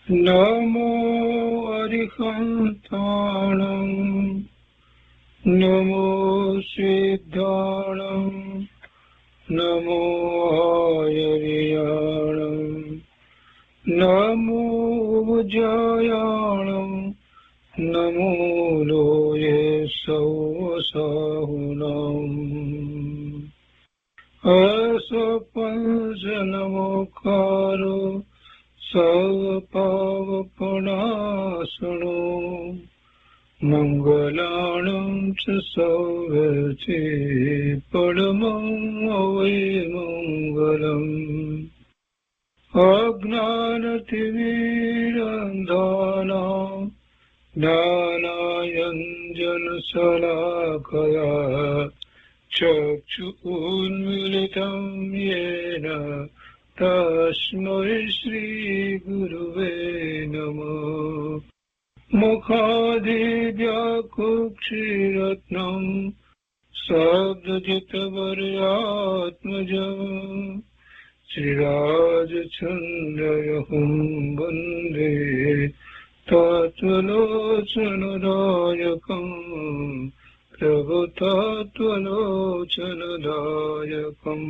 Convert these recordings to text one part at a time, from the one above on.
નમો અરિહંતાણં નમો સિદ્ધાણં નમો આયર્યાણં નમો ઉજ્જયાણં નમો લોયે સૌસાહુનમ અસપંચનમોકારો સર્વપાવપનાશનો મંગલાણં ચ સૌર્યતે પરમં મંગલમ અજ્ઞાનતિમિરંધાનાં જ્ઞાનાંજનશલાકયા ચક્ષુન્મીલિतं येन તસ્મૈ શ્રીગુરવે નમઃ મુખાદિવ્યાકુક્ષિરત્નં શબ્દજિતવર્યાત્મજં શ્રીરાજચन्द्रयहुं વन्दે તત્વલોચનદાયકં પ્રભુતત્વલોચનદાયકં.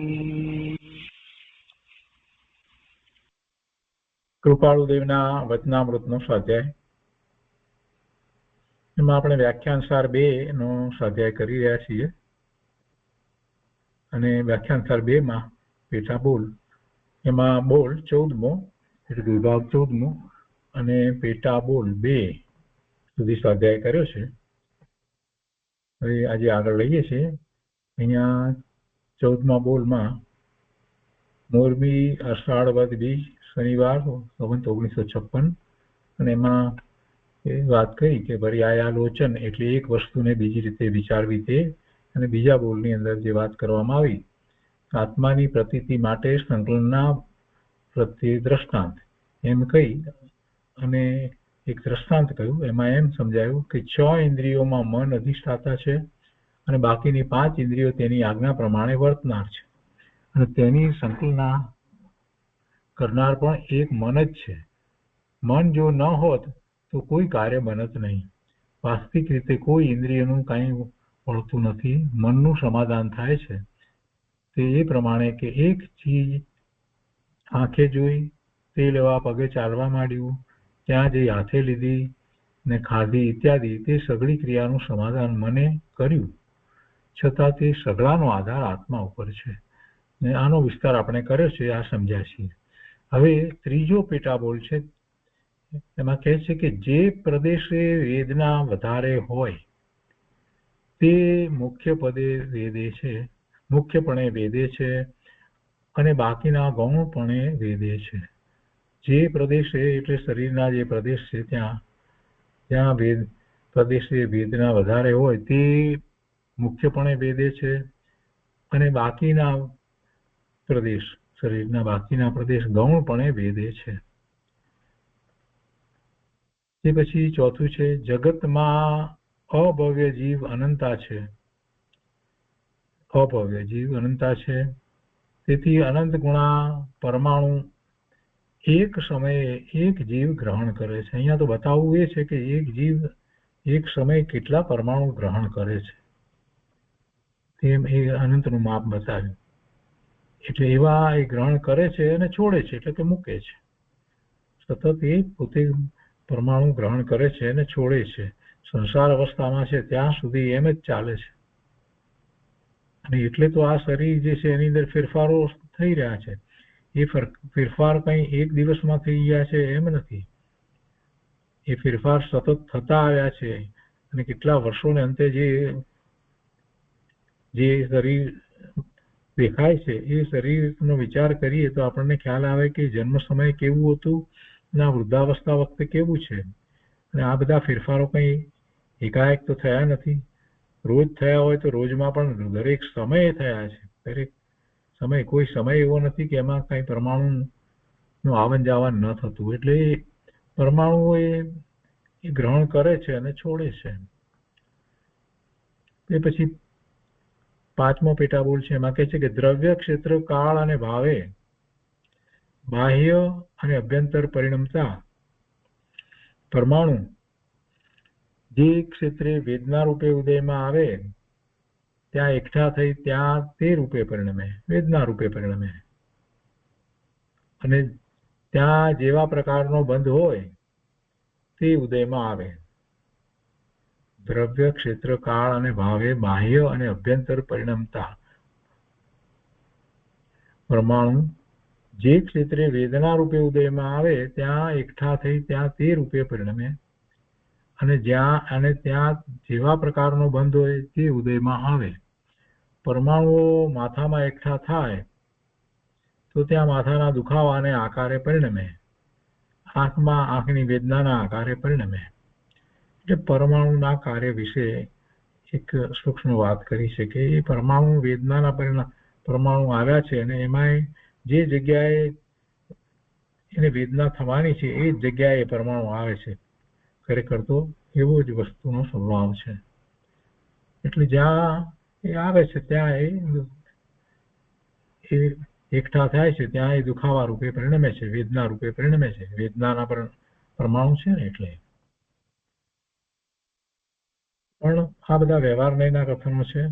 કૃપાળુદેવના વચનામૃતનો સ્વાધ્યાય. એમાં આપણે વ્યાખ્યાન સાર 2 નો સ્વાધ્યાય કરી રહ્યા છીએ અને વ્યાખ્યાન સાર 2 માં પેટા બોલ, એમાં બોલ 14મો એટલે વિભાગ 14મો અને પેટા બોલ 2 સુધી સ્વાધ્યાય કર્યો છે. હવે આજે આગળ લઈએ છીએ. અહીંયા 14મા બોલમાં મોરબી અષાઢ વદ બીજ શનિવાર 1956 અને એમાં એ વાત કરી કે પર્યાયાલોચન એટલે એક વસ્તુને બીજી રીતે વિચારવી તે, અને બીજા બોલની અંદર જે વાત કરવામાં આવી આત્માની પ્રતીતિ માટે સંકલનના પ્રત્યે દ્રષ્ટાંત એમ કહી અને એક દ્રષ્ટાંત કહ્યું. એમાં એમ સમજાયું કે 6 ઇન્દ્રિયોમાં મન અધિષ્ઠાતા છે અને બાકીની 5 ઇન્દ્રિયો તેની આજ્ઞા પ્રમાણે વર્તનાર છે અને તેની સંકલના કરનાર પણ એક મન જ છે. મન જો ન હોત તો કોઈ કાર્ય બનત નહીં. વાસ્તવિક રીતે કોઈ ઇન્દ્રિયનું કાંઈ વળતું નથી. મનનું સમાધાન થાય છે તે એ પ્રમાણે કે એક ચીજ આંખે જોઈ, તે લેવા પગે ચાલવા માંડ્યું, ત્યાં જઈ હાથે લીધી ને ખાધી ઇત્યાદિ, તે સઘળી ક્રિયાનું સમાધાન મને કર્યું, છતાં તે સઘળાનો આધાર આત્મા ઉપર છે. ને આનો વિસ્તાર આપણે કર્યો છે, આ સમજ્યા છીએ. હવે ત્રીજો પેટા બોલ છે. એમાં કહે છે કે જે પ્રદેશે વેદના વધારે હોય તે મુખ્યપણે વેદે છે અને બાકીના ગૌણપણે વેદે છે. જે પ્રદેશે એટલે શરીરના જે પ્રદેશ છે ત્યાં પ્રદેશે વેદના વધારે હોય તે મુખ્યપણે વેદે છે અને બાકીના પ્રદેશ, શરીરના બાકીના પ્રદેશ ગૌણપણે વેદે છે. તે પછી ચોથું છે જગતમાં અભવ્ય જીવ અનંતા છે. અભવ્ય જીવ અનંતા છે, તેથી અનંત ગુણા પરમાણુ એક સમયે એક જીવ ગ્રહણ કરે છે. અહીંયા તો બતાવવું એ છે કે એક જીવ એક સમયે કેટલા પરમાણુ ગ્રહણ કરે છે તેમ એ અનંતનું માપ બતાવ્યું. એટલે એવા એ ગ્રહણ કરે છે અને છોડે છે એટલે કે મૂકે છે. સતત એ પોતે પરમાણુ ગ્રહણ કરે છે અને છોડે છે. સંસાર અવસ્થામાં છે ત્યાં સુધી એમ જ ચાલે છે. અને એટલે તો આ શરીર જે છે એની અંદર ફેરફારો થઈ રહ્યા છે. એ ફેરફાર કંઈ એક દિવસમાં થઈ ગયા છે એમ નથી. એ ફેરફાર સતત થતા આવ્યા છે અને કેટલા વર્ષોને અંતે જે શરીર દેખાય છે એ શરીરનો વિચાર કરીએ તો આપણને ખ્યાલ આવે કે જન્મ સમય કેવું હતું અને વૃદ્ધાવસ્થા વખતે કેવું છે. અને આ બધા ફેરફારો કંઈ એકાએક તો થયા નથી. રોજ થયા હોય તો રોજમાં પણ દરેક સમયે થયા છે. દરેક સમય, કોઈ સમય એવો નથી કે એમાં કઈ પરમાણુનું આવન જાવન ન થતું. એટલે પરમાણુઓ એ ગ્રહણ કરે છે અને છોડે છે. તે પછી 5મો પેટા બોલ છે. એમાં કહે છે કે દ્રવ્ય, ક્ષેત્ર, કાળ અને ભાવે બાહ્ય અને અભ્યંતર પરિણમતા પરમાણુ જે ક્ષેત્રે વેદના રૂપે ઉદયમાં આવે ત્યાં એકઠા થઈ ત્યાં તે રૂપે પરિણમે, વેદના રૂપે પરિણમે. અને ત્યાં જેવા પ્રકારનો બંધ હોય તે ઉદયમાં આવે. દ્રવ્ય, ક્ષેત્ર, કાળ અને ભાવે બાહ્ય અને અભ્યંતર પરિણમતા પરમાણુ જે ક્ષેત્રે વેદના રૂપે ઉદયમાં આવે ત્યાં એકઠા થઈ ત્યાં તે રૂપે પરિણમે. અને ત્યાં જેવા પ્રકારનો બંધ હોય તે ઉદયમાં આવે. પરમાણુઓ માથામાં એકઠા થાય તો ત્યાં માથાના દુખાવાને આકારે પરિણમે, આંખમાં આંખની વેદનાના આકારે પરિણમે. એટલે પરમાણુના કાર્ય વિશે એક સૂક્ષ્મ વાત કરી છે કે એ પરમાણુ વેદનાના પરમાણુ આવ્યા છે અને એમાં જે જગ્યાએ એને વેદના થવાની છે એ જ જગ્યાએ પરમાણુ આવે છે. ખરેખર તો એવો જ વસ્તુનો સ્વભાવ છે. એટલે જ્યાં એ આવે છે ત્યાં એ એકઠા થાય છે ત્યાં એ દુખાવા રૂપે પરિણમે છે, વેદના રૂપે પરિણમે છે. વેદનાના પરમાણુ છે ને એટલે. પણ આ બધા વ્યવહારના કથનો છે.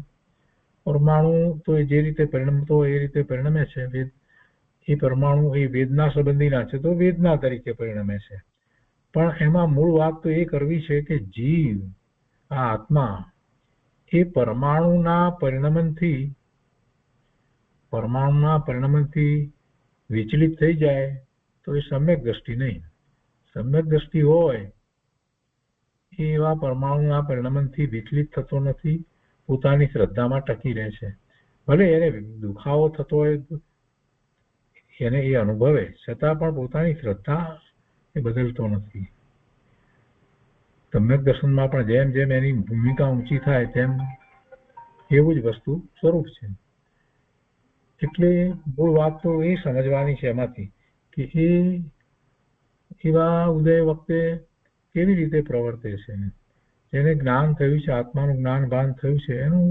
પરમાણુ તો જે રીતે પરિણમતો હોય એ રીતે પરિણમે છે. એ પરમાણુ એ વેદના સંબંધીના છે તો વેદના તરીકે પરિણમે છે. પણ એમાં મૂળ વાત તો એ કરવી છે કે જીવ, આ આત્મા, એ પરમાણુના પરિણમનથી વિચલિત થઈ જાય તો એ સમ્યક દ્રષ્ટિ નહીં. સમ્યક દ્રષ્ટિ હોય એ એવા પરમાણુના પરિણમનથી વિચલિત થતો નથી, પોતાની શ્રદ્ધામાં ટકી રહે છે. ભલે એને દુખાવો થતો હોય એને એ અનુભવે છતાં પણ પોતાની શ્રદ્ધા એ બદલતો નથી. સમ્યક દર્શનમાં પણ જેમ જેમ એની ભૂમિકા ઊંચી થાય તેમ એવું જ વસ્તુ સ્વરૂપ છે. એટલે મૂળ વાત તો એ સમજવાની છે એમાંથી કે એ એવા ઉદય વખતે કેવી રીતે પ્રવર્તે છે. જેને જ્ઞાન થયું છે, આત્માનું જ્ઞાન ભાન થયું છે, એનું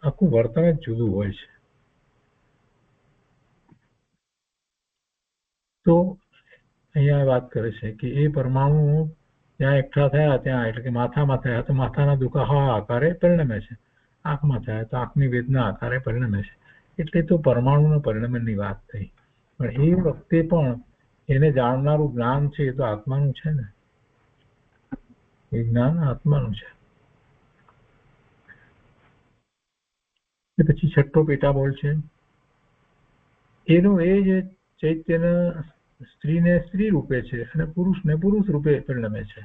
આખું વર્તન જ જુદું હોય છે. તો અહીંયા વાત કરે છે કે એ પરમાણુ ત્યાં એકઠા થયા ત્યાં એટલે કે માથામાં થયા તો માથાના દુખાવા આકારે પરિણમે છે, આંખમાં થયા તો આંખની વેદના આકારે પરિણમે છે. એટલે તો પરમાણુના પરિણમનની વાત થઈ. પણ એ વખતે પણ એને જાણનારું જ્ઞાન છે એ તો આત્માનું છે ને, એ જ્ઞાન આત્માનું છે. પછી છઠ્ઠો પેટા બોલ છે એનું એ જે ચૈત્યને સ્ત્રીને સ્ત્રી રૂપે છે અને પુરુષને પુરુષ રૂપે પરિણમે છે.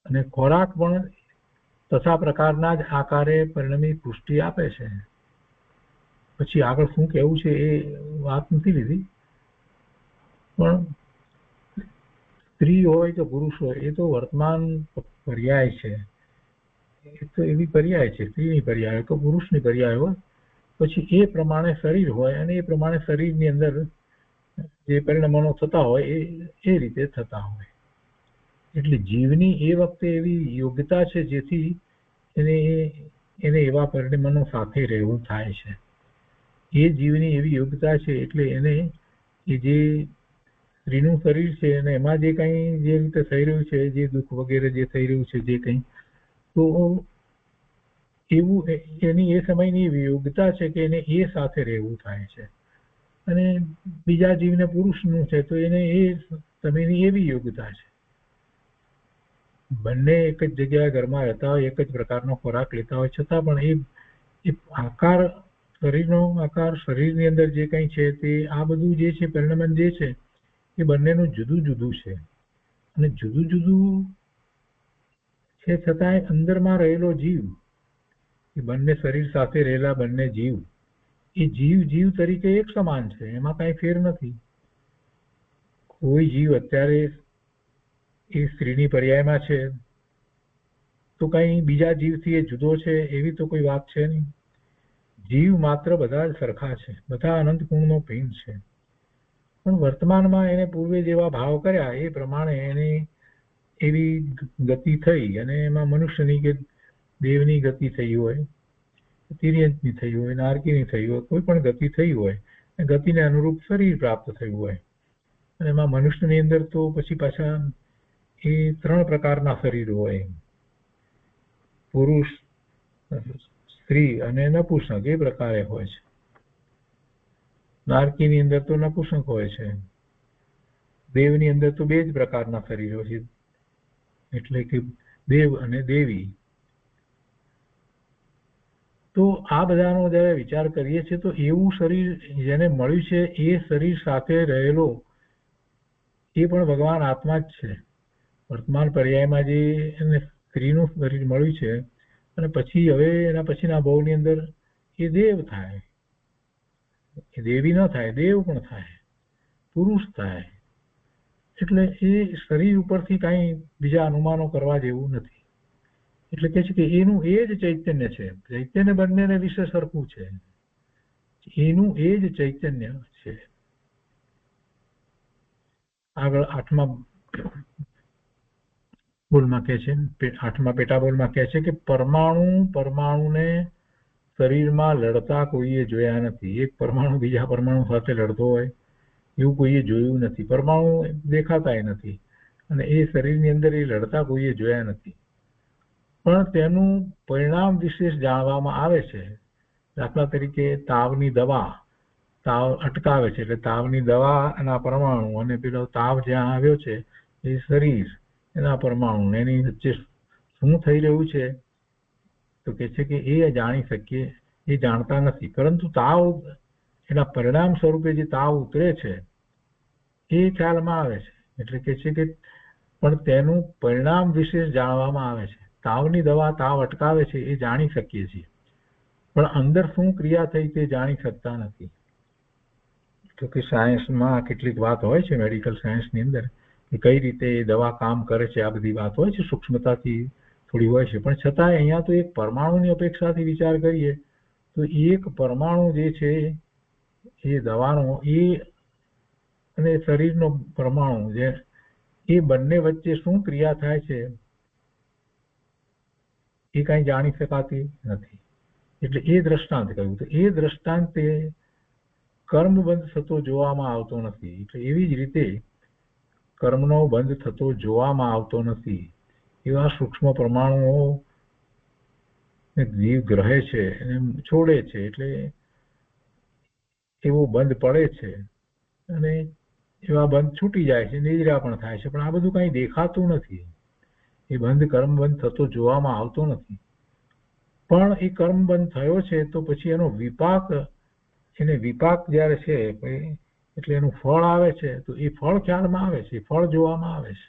અને ખોરાક પણ તથા પ્રકારના જ આકારે પરિણમી પુષ્ટિ આપે છે. પછી આગળ શું કહેવું છે એ વાત નથી લીધી, પણ સ્ત્રી હોય કે પુરુષ હોય એ તો વર્તમાન પર્યાય છે. એ તો એવી પર્યાય છે, સ્ત્રીની પર્યાય તો પુરુષની પર્યાય હોય. પછી એ પ્રમાણે શરીર હોય અને એ પ્રમાણે શરીરની અંદર જે પરિણામો થતા હોય એ રીતે થતા હોય. એટલે જીવની એ વખતે એવી યોગ્યતા છે જેથી એને એવા પરિણામો સાથે રહેવું થાય છે. એ જીવની એવી યોગ્યતા છે એટલે એને એ જે સ્ત્રીનું શરીર છે અને એમાં જે કંઈ જે રીતે થઈ રહ્યું છે, જે દુઃખ વગેરે જે થઈ રહ્યું છે, જે કંઈ તો એવું એની એ સમયની એવી યોગ્યતા છે કે એને એ સાથે રહેવું થાય છે. અને બીજા જીવને પુરુષનું છે તો એને એ સમયની એવી યોગ્યતા છે. બંને એક જ જગ્યાએ ઘરમાં રહેતા હોય, એક જ પ્રકારનો ખોરાક લેતા હોય, છતાં પણ એ આકાર, શરીરનો આકાર, શરીરની અંદર જે કંઈ છે તે આ બધું જે છે પરિણમન જે છે એ બંનેનું જુદું જુદું છે. અને જુદું જુદું છે છતાંય અંદરમાં રહેલો જીવ, એ બંને શરીર સાથે રહેલા બંને જીવ, એ જીવ તરીકે એક સમાન છે, એમાં કાંઈ ફેર નથી. કોઈ જીવ અત્યારે એ સ્ત્રીની પર્યાયમાં છે તો કંઈ બીજા જીવથી એ જુદો છે એવી તો કોઈ વાત છે નહીં. જીવ માત્ર બધા જ સરખા છે, બધા અનંત ગુણનો ભિન્ન છે. પણ વર્તમાનમાં એને પૂર્વે જેવા ભાવ કર્યા એ પ્રમાણે એને એવી ગતિ થઈ અને એમાં મનુષ્યની કે દેવની ગતિ થઈ હોય, તિર્યંતની થઈ હોય, નારકીની થઈ હોય, કોઈ પણ ગતિ થઈ હોય, ગતિને અનુરૂપ શરીર પ્રાપ્ત થયું હોય. અને એમાં મનુષ્યની અંદર તો પછી પાછા એ 3 પ્રકારના શરીર હોય, પુરુષ, સ્ત્રી અને નપુંસક એ પ્રકારે હોય છે. નારકીની અંદર તો નપુંસક હોય છે, દેવની અંદર તો 2 જ પ્રકારના શરીર હોય છે, એટલે કે દેવ અને દેવી. તો આ બધાનો જ્યારે વિચાર કરીએ છીએ તો એવું શરીર જેને મળ્યું છે એ શરીર સાથે રહેલો એ પણ ભગવાન આત્મા જ છે. વર્તમાન પર્યાયમાં જે એને સ્ત્રીનું શરીર મળ્યું છે અને પછી હવે એના પછીના ભાવની અંદર એ દેવ થાય, એ દેવી ન થાય, દેવ પણ થાય, પુરુષ થાય. એટલે એ શરીર ઉપરથી કાંઈ બીજા અનુમાનો કરવા જેવું નથી. એટલે કે છે કે એનું એ જ ચૈતન્ય છે. ચૈતન્ય બંનેને વિશે સરખું છે, એનું એ જ ચૈતન્ય છે. આગળ 8મા બોલમાં કહે છે, 8મા પેટા બોલમાં કહે છે કે પરમાણુને શરીરમાં લડતા કોઈએ જોયા નથી. એક પરમાણુ બીજા પરમાણુ સાથે લડતો હોય એવું કોઈએ જોયું નથી. પરમાણુ દેખાતા નથી અને એ શરીરની અંદર એ લડતા કોઈએ જોયા નથી. પણ તેનું પરિણામ વિશેષ જાણવામાં આવે છે. દાખલા તરીકે તાવની દવા, તાવ અટકાવે છે એટલે તાવની દવાના પરમાણુ અને પેલો તાવ જ્યાં આવ્યો છે એ શરીર એના પરમાણુ, એની વચ્ચે શું થઈ રહ્યું છે તો કે છે કે એ જાણી શકીએ, એ જાણતા નથી. પરંતુ તાવ એના પરિણામ સ્વરૂપે જે તાવ ઉતરે છે એ ખ્યાલમાં આવે છે. એટલે કે છે કે પણ તેનું પરિણામ વિશે જાણવામાં આવે છે. તાવની દવા તાવ અટકાવે છે એ જાણી શકીએ છીએ, પણ અંદર શું ક્રિયા થઈ તે જાણી શકતા નથી. તો કે સાયન્સમાં કેટલીક વાત હોય છે, મેડિકલ સાયન્સની અંદર, કે કઈ રીતે એ દવા કામ કરે છે, આ બધી વાત હોય છે, સૂક્ષ્મતાથી થોડી હોય છે. પણ છતાંય અહીંયા તો એક પરમાણુની અપેક્ષાથી વિચાર કરીએ તો એક પરમાણુ જે છે એ દવાનો એ અને શરીરનો પરમાણુ જે એ બંને વચ્ચે શું ક્રિયા થાય છે એ કાંઈ જાણી શકાતી નથી. એટલે એ દ્રષ્ટાંત કહ્યું. તો એ દ્રષ્ટાંતે કર્મ બંધ થતો જોવામાં આવતો નથી. એટલે એવી જ રીતે કર્મનો બંધ થતો જોવામાં આવતો નથી. એવા સૂક્ષ્મ પરમાણુઓ જીવ ગ્રહે છે અને છોડે છે, એટલે એવો બંધ પડે છે અને એવા બંધ છૂટી જાય છે, નિદ્રા પણ થાય છે. પણ આ બધું કાંઈ દેખાતું નથી. એ બંધ કર્મ બંધ થતો જોવામાં આવતો નથી. પણ એ કર્મ બંધ થયો છે તો પછી એનો વિપાક, એને વિપાક જ્યારે છે એટલે એનું ફળ આવે છે તો એ ફળ ખ્યાલમાં આવે છે, ફળ જોવામાં આવે છે.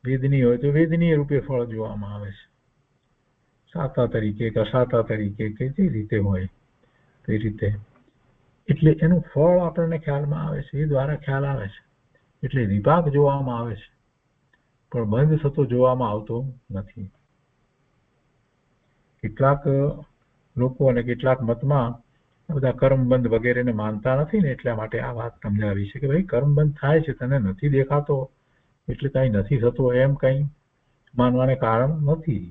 વેદની હોય તો વેદનીય રૂપે ફળ જોવામાં આવે છે, સાતા તરીકે કે અસાતા તરીકે કે જે રીતે હોય તે રીતે. એટલે એનું ફળ આપણને ખ્યાલમાં આવે છે, એ દ્વારા ખ્યાલ આવે છે. એટલે વિપાક જોવામાં આવે છે પણ બંધ થતો જોવામાં આવતો નથી. કેટલાક લોકો અને કેટલાક મતમાં બધા કર્મબંધ વગેરેને માનતા નથી ને એટલા માટે આ વાત સમજાવી છે કે ભાઈ કર્મબંધ થાય છે, તને નથી દેખાતો એટલે કાંઈ નથી થતો એમ કંઈ માનવાને કારણ નથી.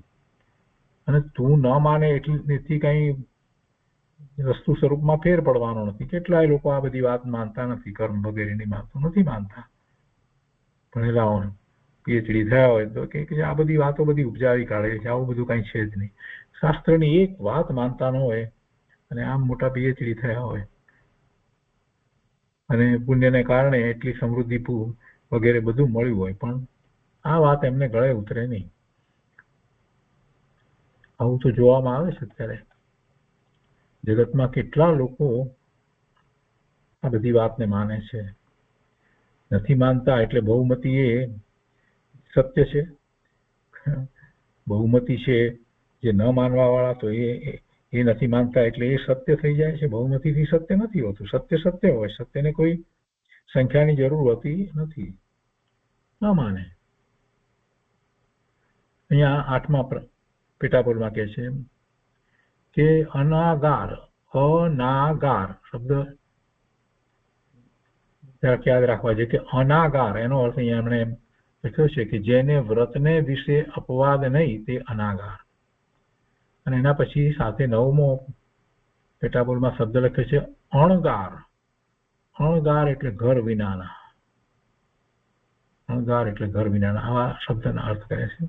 અને તું ન માને એટલી કંઈ વસ્તુ સ્વરૂપમાં ફેર પડવાનો નથી. કેટલાય લોકો આ બધી વાત માનતા નથી, કર્મ વગેરેની વાતો નથી માનતા. ભણેલા હોય, પીએચડી થયા હોય તો કે આ બધી વાતો બધી ઉપજાવી કાઢે છે, આવું બધું કાંઈ છે જ નહીં. શાસ્ત્રની એક વાત માનતા ન હોય અને આમ મોટા પીએચડી થયા હોય અને પુણ્યને કારણે એટલી સમૃદ્ધિ વગેરે બધું મળ્યું હોય, પણ આ વાત એમને ગળે ઉતરે નહીં. આવું તો જોવામાં આવે છે અત્યારે જગતમાં. કેટલા લોકો આ બધી વાતને માને છે, નથી માનતા. એટલે બહુમતી એ સત્ય છે. બહુમતી છે જે ન માનવા વાળા, તો એ નથી માનતા એટલે એ સત્ય થઈ જાય છે. બહુમતીથી સત્ય નથી હોતું. સત્ય સત્ય હોય, સત્યને કોઈ સંખ્યાની જરૂર હોતી નથી. ન માને. અહીંયા 8મા પેટાપોલમાં કહે છે કે અનાગાર, અનાગાર શબ્દ યાદ રાખવા છે કે અનાગાર એનો અર્થ અહીંયા એમણે લખ્યો છે કે જેને વ્રતને વિશે અપવાદ નહીં તે અનાગાર. અને એના પછી સાથે 9મો પેટાપોલમાં શબ્દ લખ્યો છે અણગાર. અણગાર એટલે ઘર વિનાના. શણગાર એટલે ઘર વિનાના, આવા શબ્દના અર્થ કરે છે.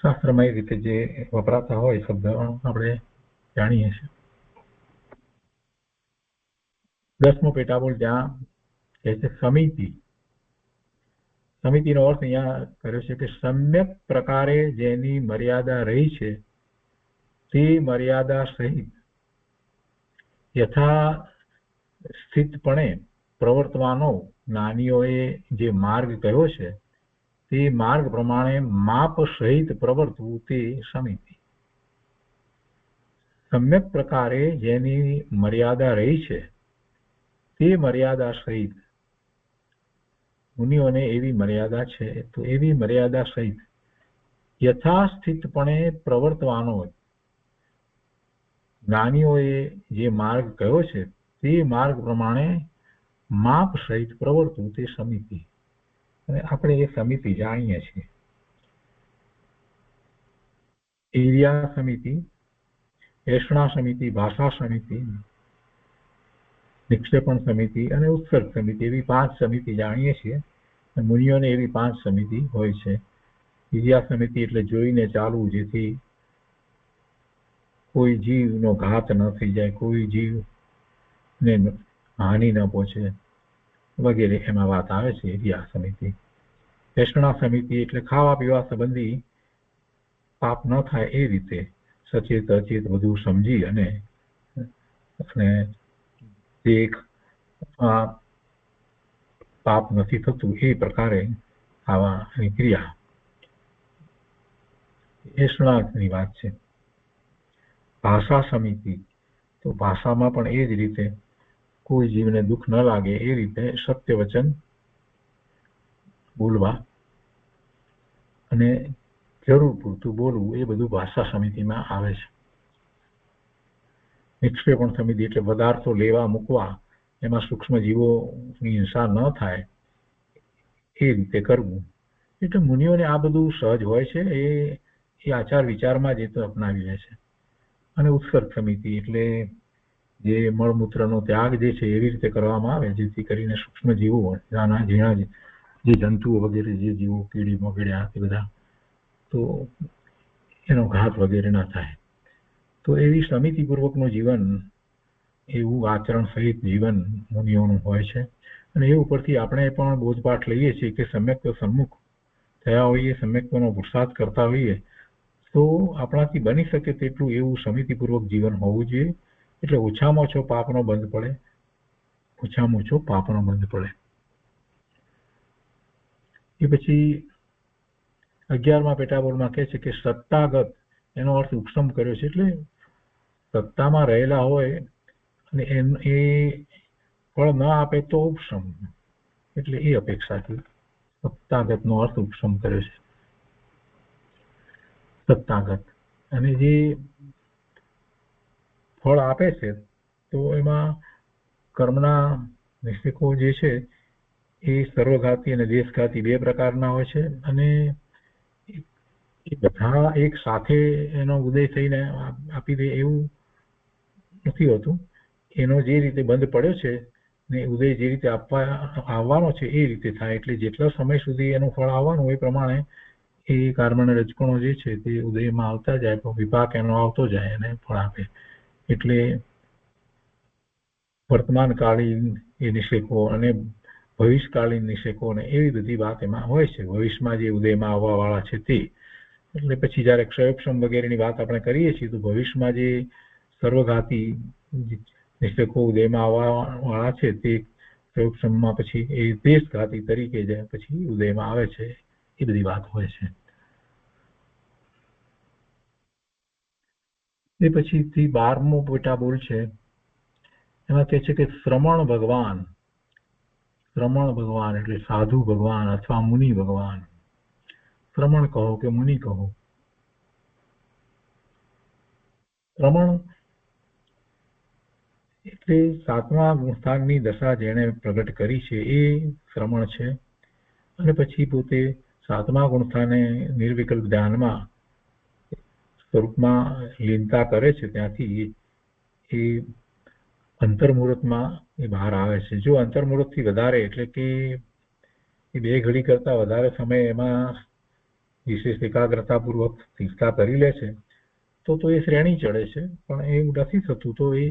શાસ્ત્રમાં એ રીતે જે વપરાતા હોય શબ્દ આપણે જાણીએ છીએ. 10મો પેટાબોલ ત્યાં કહે છે સમિતિ. સમિતિનો અર્થ અહીંયા કર્યો છે કે સમ્યક પ્રકારે જેની મર્યાદા રહી છે તે મર્યાદા સહિત યથાસ્થિતપણે પ્રવર્તવાનો જ્ઞાનીઓએ જે માર્ગ કહ્યો છે તે માર્ગ પ્રમાણે માપ સહિત પ્રવર્તવું તે સમિતિ. સમ્યક પ્રકારે જેની મર્યાદા રહી છે તે મર્યાદા સહિત, મુનિઓને એવી મર્યાદા છે તો એવી મર્યાદા સહિત યથાસ્થિતપણે પ્રવર્તવાનો જ્ઞાનીઓએ જે માર્ગ કયો છે તે માર્ગ પ્રમાણે માપ સહિત પ્રવર્તવું તે સમિતિ. અને આપણે એ સમિતિ જાણીએ છીએ. એરિયા સમિતિ, એષણા સમિતિ, ભાષા સમિતિ, નિક્ષેપણ સમિતિ અને ઉત્સર્ગ સમિતિ, એવી 5 સમિતિ જાણીએ છીએ. મુનિઓને એવી 5 સમિતિ હોય છે. એરિયા સમિતિ એટલે જોઈને ચાલવું, જેથી કોઈ જીવનો ઘાત ન થઈ જાય, કોઈ જીવને હાનિ ન પહોંચે વગેરે એમાં વાત આવે છે એરિયા સમિતિ. એષણા સમિતિ એટલે ખાવા પીવા સંબંધી પાપ ન થાય એ રીતે સચેત અચેત બધું સમજી અને એક પાપ નથી થતું એ પ્રકારે આવાની ક્રિયા એષણાની વાત છે. ભાષા સમિતિ તો ભાષામાં પણ એ જ રીતે કોઈ જીવને દુઃખ ન લાગે એ રીતે સત્ય વચન બોલવા અને જરૂર પૂરતું બોલવું એ બધું ભાષા સમિતિમાં આવે છે. નિક્ષેપણ સમિતિ એટલે પદાર્થો લેવા મૂકવા, એમાં સૂક્ષ્મ જીવોની હિંસા ન થાય એ રીતે કરવું. એટલે મુનિઓને આ બધું સહજ હોય છે, એ આચાર વિચારમાં જ એ તો અપનાવી લે છે. અને ઉત્સર્ગ સમિતિ એટલે જે મળમૂત્રનો ત્યાગ જે છે એવી રીતે કરવામાં આવે જેથી કરીને સૂક્ષ્મ જીવો, નાના ઝીણા જે જંતુઓ વગેરે જે જીવો, કીડી મકોડા એ બધા, તો એનો ઘાત વગેરે ના થાય. તો એવી સમિતિપૂર્વકનું જીવન, એવું આચરણ સહિત જીવન મુનિઓનું હોય છે. અને એ ઉપરથી આપણે પણ બોધપાઠ લઈએ છીએ કે સમ્યક્ત સન્મુખ થયા હોઈએ, સમ્યક્તનો પુરુષાર્થ કરતા હોઈએ તો આપણાથી બની શકે તેટલું એવું સમિતિપૂર્વક જીવન હોવું જોઈએ. એટલે ઓછામાં ઓછો પાપનો બંધ પડે, ઓછામાં ઓછો પાપનો બંધ પડે. એ પછી 11મા પેટાબોલમાં કહે છે કે સત્તાગત, એનો અર્થ ઉપસમ કર્યો છે. એટલે સત્તામાં રહેલા હોય અને એ ફળ ન આપે તો ઉપસમ, એટલે એ અપેક્ષાથી સત્તાગતનો અર્થ ઉપસમ કર્યો છે. સત્તાગત અને જે ફળ આપે છે તો એમાં કર્મના નિષેકો જે છે એ સર્વઘાતી અને દેશઘાતી 2 પ્રકારના હોય છે. અને એ બધા એક સાથે એનો ઉદય થઈને આપી દે એવું નથી હોતું. એનો જે રીતે બંધ પડ્યો છે ને ઉદય જે રીતે આવવાનો છે એ રીતે થાય. એટલે જેટલો સમય સુધી એનું ફળ આવવાનું એ પ્રમાણે એ કાર્બન રજકણો જે છે તે ઉદયમાં આવતા જાય, તો વિપાક એનો આવતો જાય અને ફળ આપે. એટલે વર્તમાનકાલીન એ નિષેકો અને ભવિષ્યકાલીન નિષેકો ને એવી બધી વાત એમાં હોય છે. ભવિષ્યમાં જે ઉદયમાં આવવા વાળા છે તે, એટલે પછી જયારે ક્ષયોપશમ વગેરેની વાત આપણે કરીએ છીએ તો ભવિષ્યમાં જે સર્વઘાતી નિષેકો ઉદયમાં આવવા વાળા છે તે ક્ષયોપશમમાં પછી એ દેશઘાતી તરીકે જ પછી ઉદયમાં આવે છે. એ બધી વાત હોય છે. એ પછીથી 12મો પેટાબોલ છે, એમાં કહે છે કે શ્રમણ ભગવાન. શ્રમણ ભગવાન એટલે સાધુ ભગવાન અથવા મુનિ ભગવાન. શ્રમણ કહો કે મુનિ કહો. શ્રમણ એટલે 7મા ગુણસ્થાનની દશા જેણે પ્રગટ કરી છે એ શ્રમણ છે. અને પછી પોતે 7મા ગુણસ્થાને નિર્વિકલ્પ ધ્યાનમાં સ્વરૂપમાં લીનતા કરે છે, ત્યાંથી એ અંતર્મુહૂર્તમાં એ બહાર આવે છે. જો અંતર્મુહૂર્તથી વધારે એટલે કે એ 2 ઘડી કરતા વધારે સમય એમાં વિશેષ એકાગ્રતાપૂર્વક સ્થિરતા કરી લે છે તો એ શ્રેણી ચડે છે, પણ એવું નથી થતું તો એ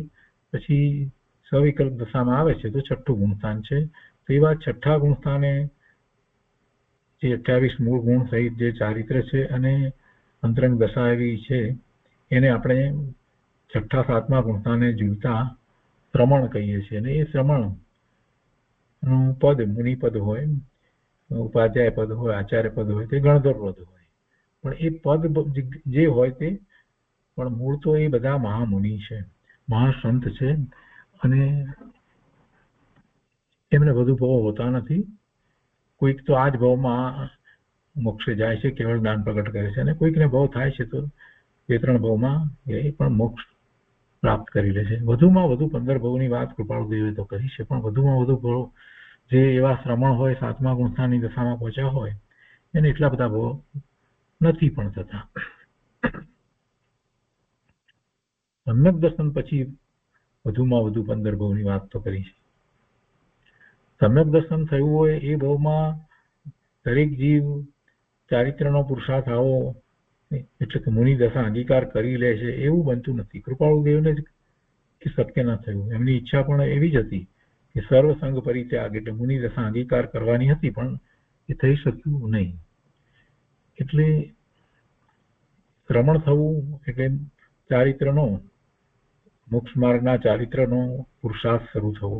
પછી સવિકલ્પ દશામાં આવે છે તો છઠ્ઠું ગુણસ્થાન છે. તો એવા છઠ્ઠા ગુણસ્થાને જે 28 મૂળ ગુણ સહિત જે ચારિત્ર છે અને અંતરંગ દશા એવી છે એને આપણે છઠ્ઠા સાતમા ગુણસ્થાને જીવતા શ્રમણ કહીએ છીએ. અને એ શ્રમણ નું પદ મુનિપદ હોય, ઉપાધ્યાય પદ હોય, આચાર્ય પદ હોય, તે ગણધર પદ હોય, પણ એ પદ જે હોય તે પણ મૂળ તો એ બધા મહામુનિ છે, મહાસંત છે, અને એમને વધુ ભાવ હોતા નથી. કોઈક તો આ જ ભાવમાં મોક્ષે જાય છે, કેવળ જ્ઞાન પ્રગટ કરે છે, અને કોઈકને ભાવ થાય છે તો 2-3 ભાવમાં એ પણ મોક્ષ પ્રાપ્ત કરી લે છે. વધુમાં વધુ 15 ભાવની વાત કૃપાળુદેવે તો કરી છે, પણ વધુમાં વધુ ભાવ જે એવા શ્રમણ હોય, સાતમા ગુણસ્થાનની દશામાં પહોંચ્યા હોય એને એટલા બધા ભાવ નથી પણ થતા. સમ્યક દર્શન પછી વધુમાં વધુ 15 ભાવની વાત તો કરી છે. સમ્યક દર્શન થયું હોય એ ભાવમાં દરેક જીવ ચારિત્રનો પુરુષાર્થ આવો એટલે કે મુનિ દશા અંગીકાર કરી લે છે એવું બનતું નથી. કૃપાળુદેવને જ એ શક્ય ન થયું. એમની ઈચ્છા પણ એવી જ હતી કે સર્વસંગ પરિત્યાગ એટલે મુનિ દશા અંગીકાર કરવાની હતી, પણ એ થઈ શક્યું નહીં. એટલે શ્રમણ થવું એટલે ચારિત્રનો, મોક્ષ માર્ગના ચારિત્રનો પુરુષાર્થ શરૂ થવો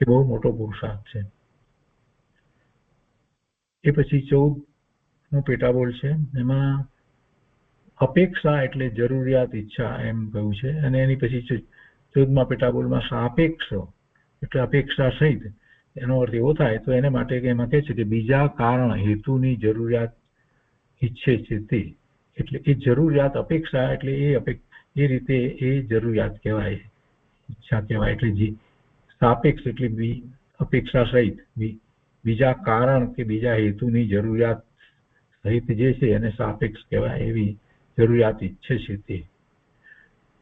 એ બહુ મોટો પુરુષાર્થ છે. એ પછી 14મું પેટાબોલ છે, એમાં અપેક્ષા એટલે જરૂરિયાત, ઈચ્છા એમ કહ્યું છે. અને એની પછી 14મા પેટાબોલમાં સાપેક્ષ એટલે અપેક્ષા સહિત. એનો અર્થ એવો થાય તો એને માટે એમાં કહે છે કે બીજા કારણ હેતુની જરૂરિયાત ઈચ્છે છે તે, એટલે એ જરૂરિયાત અપેક્ષા એટલે એ રીતે એ જરૂરિયાત કહેવાય, ઈચ્છા કહેવાય. એટલે જે સાપેક્ષ એટલે અપેક્ષા સહિત બીજા કારણ કે બીજા હેતુની જરૂરિયાત સહિત જે છે એને સાપેક્ષ કહેવાય. એવી જરૂરિયાત ઈચ્છે છે તે.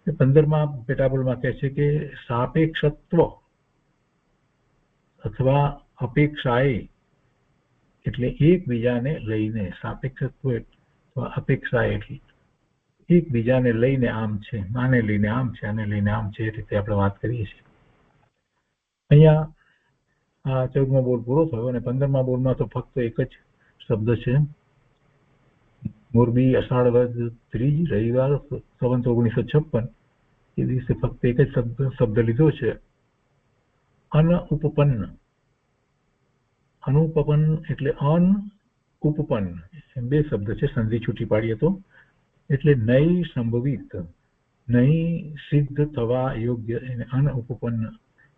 15મા પેટાબોલમાં કહે છે કે સાપેક્ષત્વ અથવા અપેક્ષાએ એટલે એકબીજાને લઈને, સાપેક્ષત્વ અથવા અપેક્ષા એટલે એકબીજાને લઈને આમ છે, આને લઈને આમ છે, આને લઈને આમ છે, એ રીતે આપણે વાત કરીએ છીએ. અહીંયા આ 14મો બોલ પૂરો થયો અને 15મા બોલમાં તો ફક્ત એક જ શબ્દ છે. મોરબી અષાઢ વદ 3 રવિવાર સંવત 1956 એ દિવસે ફક્ત એક જ શબ્દ લીધો છે, અનઉપપન્ન. અનુપપન્ન એટલે અનઉપપન્ન, 2 શબ્દ છે, સંધિ છૂટી પાડીએ તો. એટલે નહીં સંભવિત, નહીં સિદ્ધ થવા યોગ્ય, અનઉપપન્ન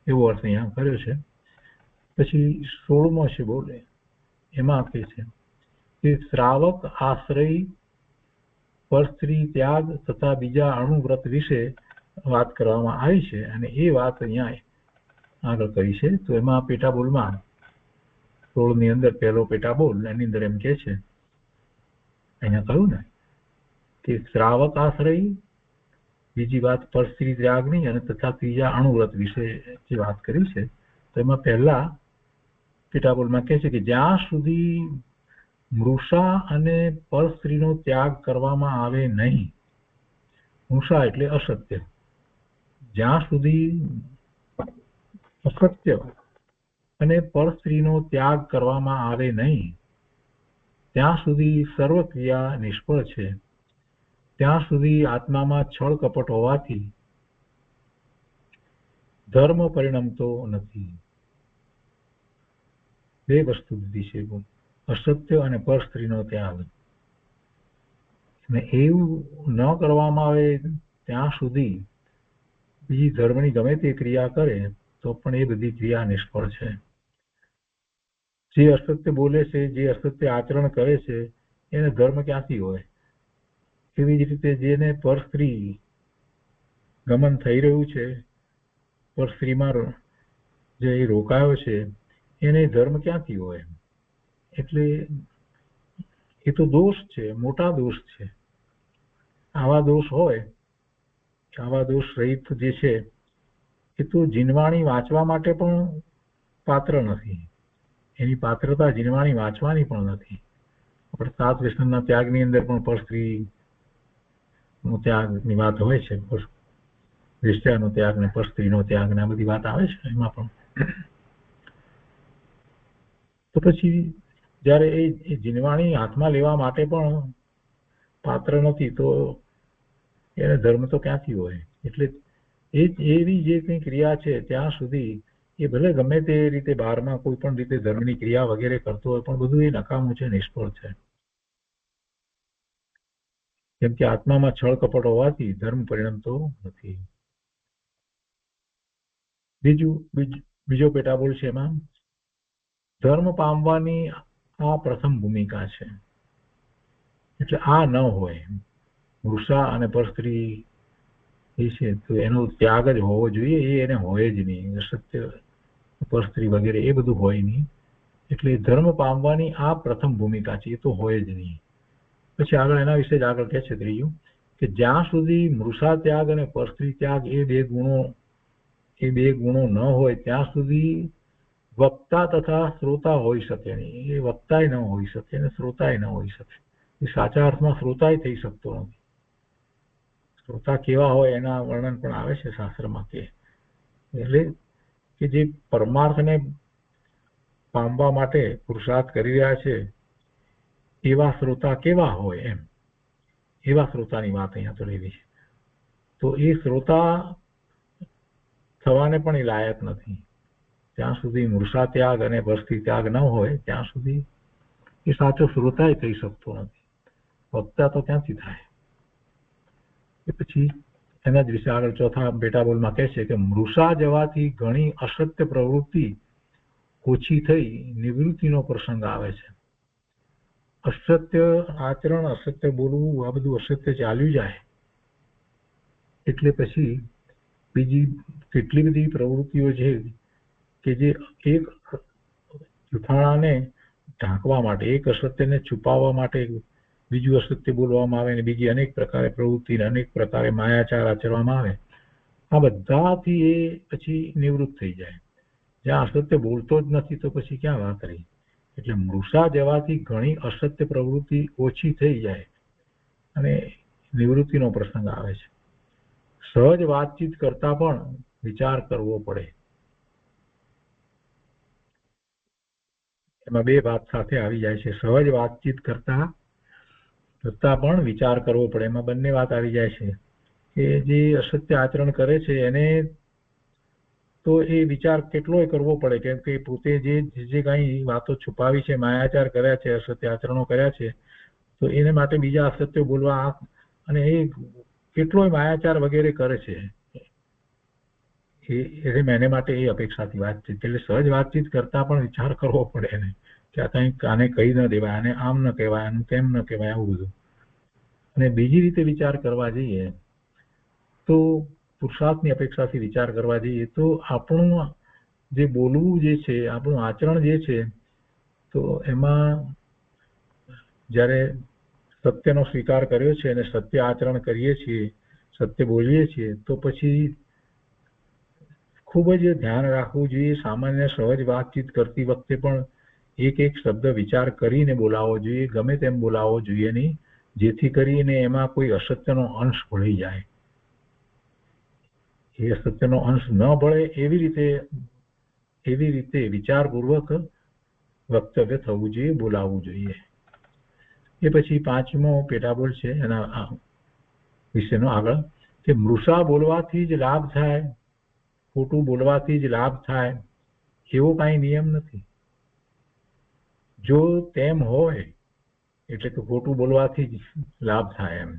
એવો અર્થ અહીંયા કર્યો છે. પછી 16મો છે બોલે, એમાં કહે છે કે શ્રાવક આશ્રય પરસ્ત્રી ત્યાગ તથા બીજા અણુવ્રત વિશે વાત કરવામાં આવી છે, અને એ વાત અહીંયા આગળ કરી છે. તો એમાં પેટાબોલમાં 16ની અંદર પહેલો પેટાબોલ એની અંદર એમ કે છે, અહીંયા કહ્યું ને કે શ્રાવક આશ્રય, બીજી વાત પરસ્ત્રી ત્યાગની, અને તથા ત્રીજા અણુવ્રત વિશે જે વાત કરી છે. તો એમાં પહેલા પેટાબોલમાં કહે છે કે જ્યાં સુધી મૃષા અને પરસ્ત્રીનો ત્યાગ કરવામાં આવે નહીં, મૃષા એટલે અસત્ય, જ્યાં સુધી અસત્ય અને પરસ્ત્રીનો ત્યાગ કરવામાં આવે નહીં ત્યાં સુધી સર્વ ક્રિયા નિષ્ફળ છે. ત્યાં સુધી આત્મામાં છળ કપટ હોવાથી ધર્મ પરિણમતો નથી. 2 વસ્તુ દીધી છે, અસત્ય અને પરસ્ત્રીનો ત્યાગ. અને એવું ન કરવામાં આવે ત્યાં સુધી બીજી ધર્મની ગમે તે ક્રિયા કરે તો પણ એ બધી ક્રિયા નિષ્ફળ છે. જે અસત્ય બોલે છે, જે અસત્ય આચરણ કરે છે, એને ધર્મ ક્યાંથી હોય? એવી જ રીતે જેને પરસ્ત્રી ગમન થઈ રહ્યું છે, પરસ્ત્રીમાં જે રોકાયો છે, એને ધર્મ ક્યાંથી હોય? એટલે એ તો દોષ છે, મોટા દોષ છે. આવા દોષ હોય, આવા દોષ રહિત જે છે એ તો જીનવાણી વાંચવા માટે પણ પાત્ર નથી. એની પાત્રતા જીનવાણી વાંચવાની પણ નથી. આપણે 7 વ્યસનના ત્યાગની અંદર પણ પરસ્ત્રી નો ત્યાગની વાત હોય છે, વેશ્યાનો ત્યાગ ને પરસ્ત્રીનો ત્યાગ ને આ બધી વાત આવે છે એમાં પણ. તો પછી જ્યારે એ જીનવાણી હાથમાં લેવા માટે પણ પાત્ર નથી તો એને ધર્મ તો ક્યાંથી હોય? એટલે એવી જે કંઈ ક્રિયા છે ત્યાં સુધી એ ભલે ગમે તે રીતે બહારમાં કોઈ પણ રીતે ધર્મની ક્રિયા વગેરે કરતો હોય પણ બધું એ નકામું છે, નિષ્ફળ છે. કેમ કે આત્મામાં છળ કપટ હોવાથી ધર્મ પરિણમતો નથી. બીજો પેટાબોલ છે એમાં ધર્મ પામવાની આ પ્રથમ ભૂમિકા છે. એટલે આ ન હોય, વૃષા અને પરસ્ત્રી એ છે તો એનો ત્યાગ જ હોવો જોઈએ, એ એને હોય જ નહીં. સત્ય પરસ્ત્રી વગેરે એ બધું હોય નહીં. એટલે ધર્મ પામવાની આ પ્રથમ ભૂમિકા છે, એ તો હોય જ નહીં. પછી આગળ એના વિશે જ આગળ કહે છે ત્રીજું કે જ્યાં સુધી મૃષા ત્યાગ અને પરસ્ત્રી ત્યાગ એ બે ગુણો ન હોય ત્યાં સુધી વક્તા તથા શ્રોતા હોઈ શકે નહીં. એ વક્તાય ન હોઈ શકે અને શ્રોતાય ન હોઈ શકે. એ સાચા અર્થમાં શ્રોતાય થઈ શકતો નથી. શ્રોતા કેવા હોય એના વર્ણન પણ આવે છે શાસ્ત્રમાં કે એટલે કે જે પરમાર્થને પામવા માટે પુરુષાર્થ કરી રહ્યા છે એવા શ્રોતા કેવા હોય એમ, એવા શ્રોતાની વાત અહીંયા તો લેવી છે. તો એ શ્રોતા થવાને પણ એ લાયક નથી. જ્યાં સુધી મૃષા ત્યાગ અને પરસ્ત્રી ત્યાગ ન હોય ત્યાં સુધી એ સાચો શ્રોતાય થઈ શકતો નથી. વક્તા તો ક્યાંથી થાય? એ પછી એના જ વિશે આગળ ચોથા પેટાબોલમાં કહે છે કે મૃષા જવાથી ઘણી અસત્ય પ્રવૃત્તિ ઓછી થઈ નિવૃત્તિનો પ્રસંગ આવે છે. અસત્ય આચરણ, અસત્ય બોલવું, આ બધું અસત્ય ચાલ્યું જાય એટલે પછી બીજી કેટલી બધી પ્રવૃત્તિઓ છે કે જે એક જૂઠાણાને ઢાંકવા માટે, એક અસત્યને છુપાવવા માટે બીજું અસત્ય બોલવામાં આવે અને બીજી અનેક પ્રકારે પ્રવૃત્તિ, અનેક પ્રકારે માયાચાર આચરવામાં આવે. આ બધાથી એ પછી નિવૃત્ત થઈ જાય. જ્યાં અસત્ય બોલતો જ નથી તો પછી ક્યાં વાત રહી? એટલે મૃષા જવાથી ઘણી અસત્ય પ્રવૃત્તિ ઓછી થઈ જાય અને નિવૃત્તિનો પ્રસંગ આવે છે. સહજ વાતચીત કરતા પણ વિચાર કરવો પડે. એમાં બે વાત સાથે આવી જાય છે. સહજ વાતચીત કરતા પણ વિચાર કરવો પડે. એમાં બંને વાત આવી જાય છે કે જે અસત્ય આચરણ કરે છે એને તો એ વિચાર કેટલોય કરવો પડે, કેમ કે પોતે જે કાંઈ વાતો છુપાવી છે, માયાચાર કર્યા છે, અસત્ય આચરણો કર્યા છે, તો એને માટે બીજા અસત્ય બોલવા અને એ કેટલોય માયાચાર વગેરે કરે છે એને માટે એ અપેક્ષાથી વાતચીત. એટલે સહજ વાતચીત કરતા પણ વિચાર કરવો પડે એને કે આ કંઈક આને કહી ન દેવાય, આને આમ ન કહેવાય, આનું તેમ ન કહેવાય, આવું બધું. અને બીજી રીતે વિચાર કરવા જઈએ તો પુરુષાર્થની અપેક્ષાથી વિચાર કરવા જઈએ તો આપણું જે બોલવું જે છે, આપણું આચરણ જે છે, તો એમાં જ્યારે સત્યનો સ્વીકાર કર્યો છે અને સત્ય આચરણ કરીએ છીએ, સત્ય બોલીએ છીએ, તો પછી ખૂબ જ ધ્યાન રાખવું જોઈએ. સામાન્ય સહજ વાતચીત કરતી વખતે પણ એક શબ્દ વિચાર કરીને બોલાવવો જોઈએ, ગમે તેમ બોલાવવો જોઈએ નહીં, જેથી કરીને એમાં કોઈ અસત્યનો અંશ ભળી જાય. એ અસત્યનો અંશ ન ભળે એવી રીતે વિચારપૂર્વક વક્તવ્ય થવું જોઈએ, બોલાવવું જોઈએ. એ પછી પાંચમો પેટાબોલ છે એના વિશેનો આગળ કે મૃષા બોલવાથી જ લાભ થાય, ખોટું બોલવાથી જ લાભ થાય એવો કાંઈ નિયમ નથી. જો તેમ હોય એટલે કે ખોટું બોલવાથી જ લાભ થાય એમ,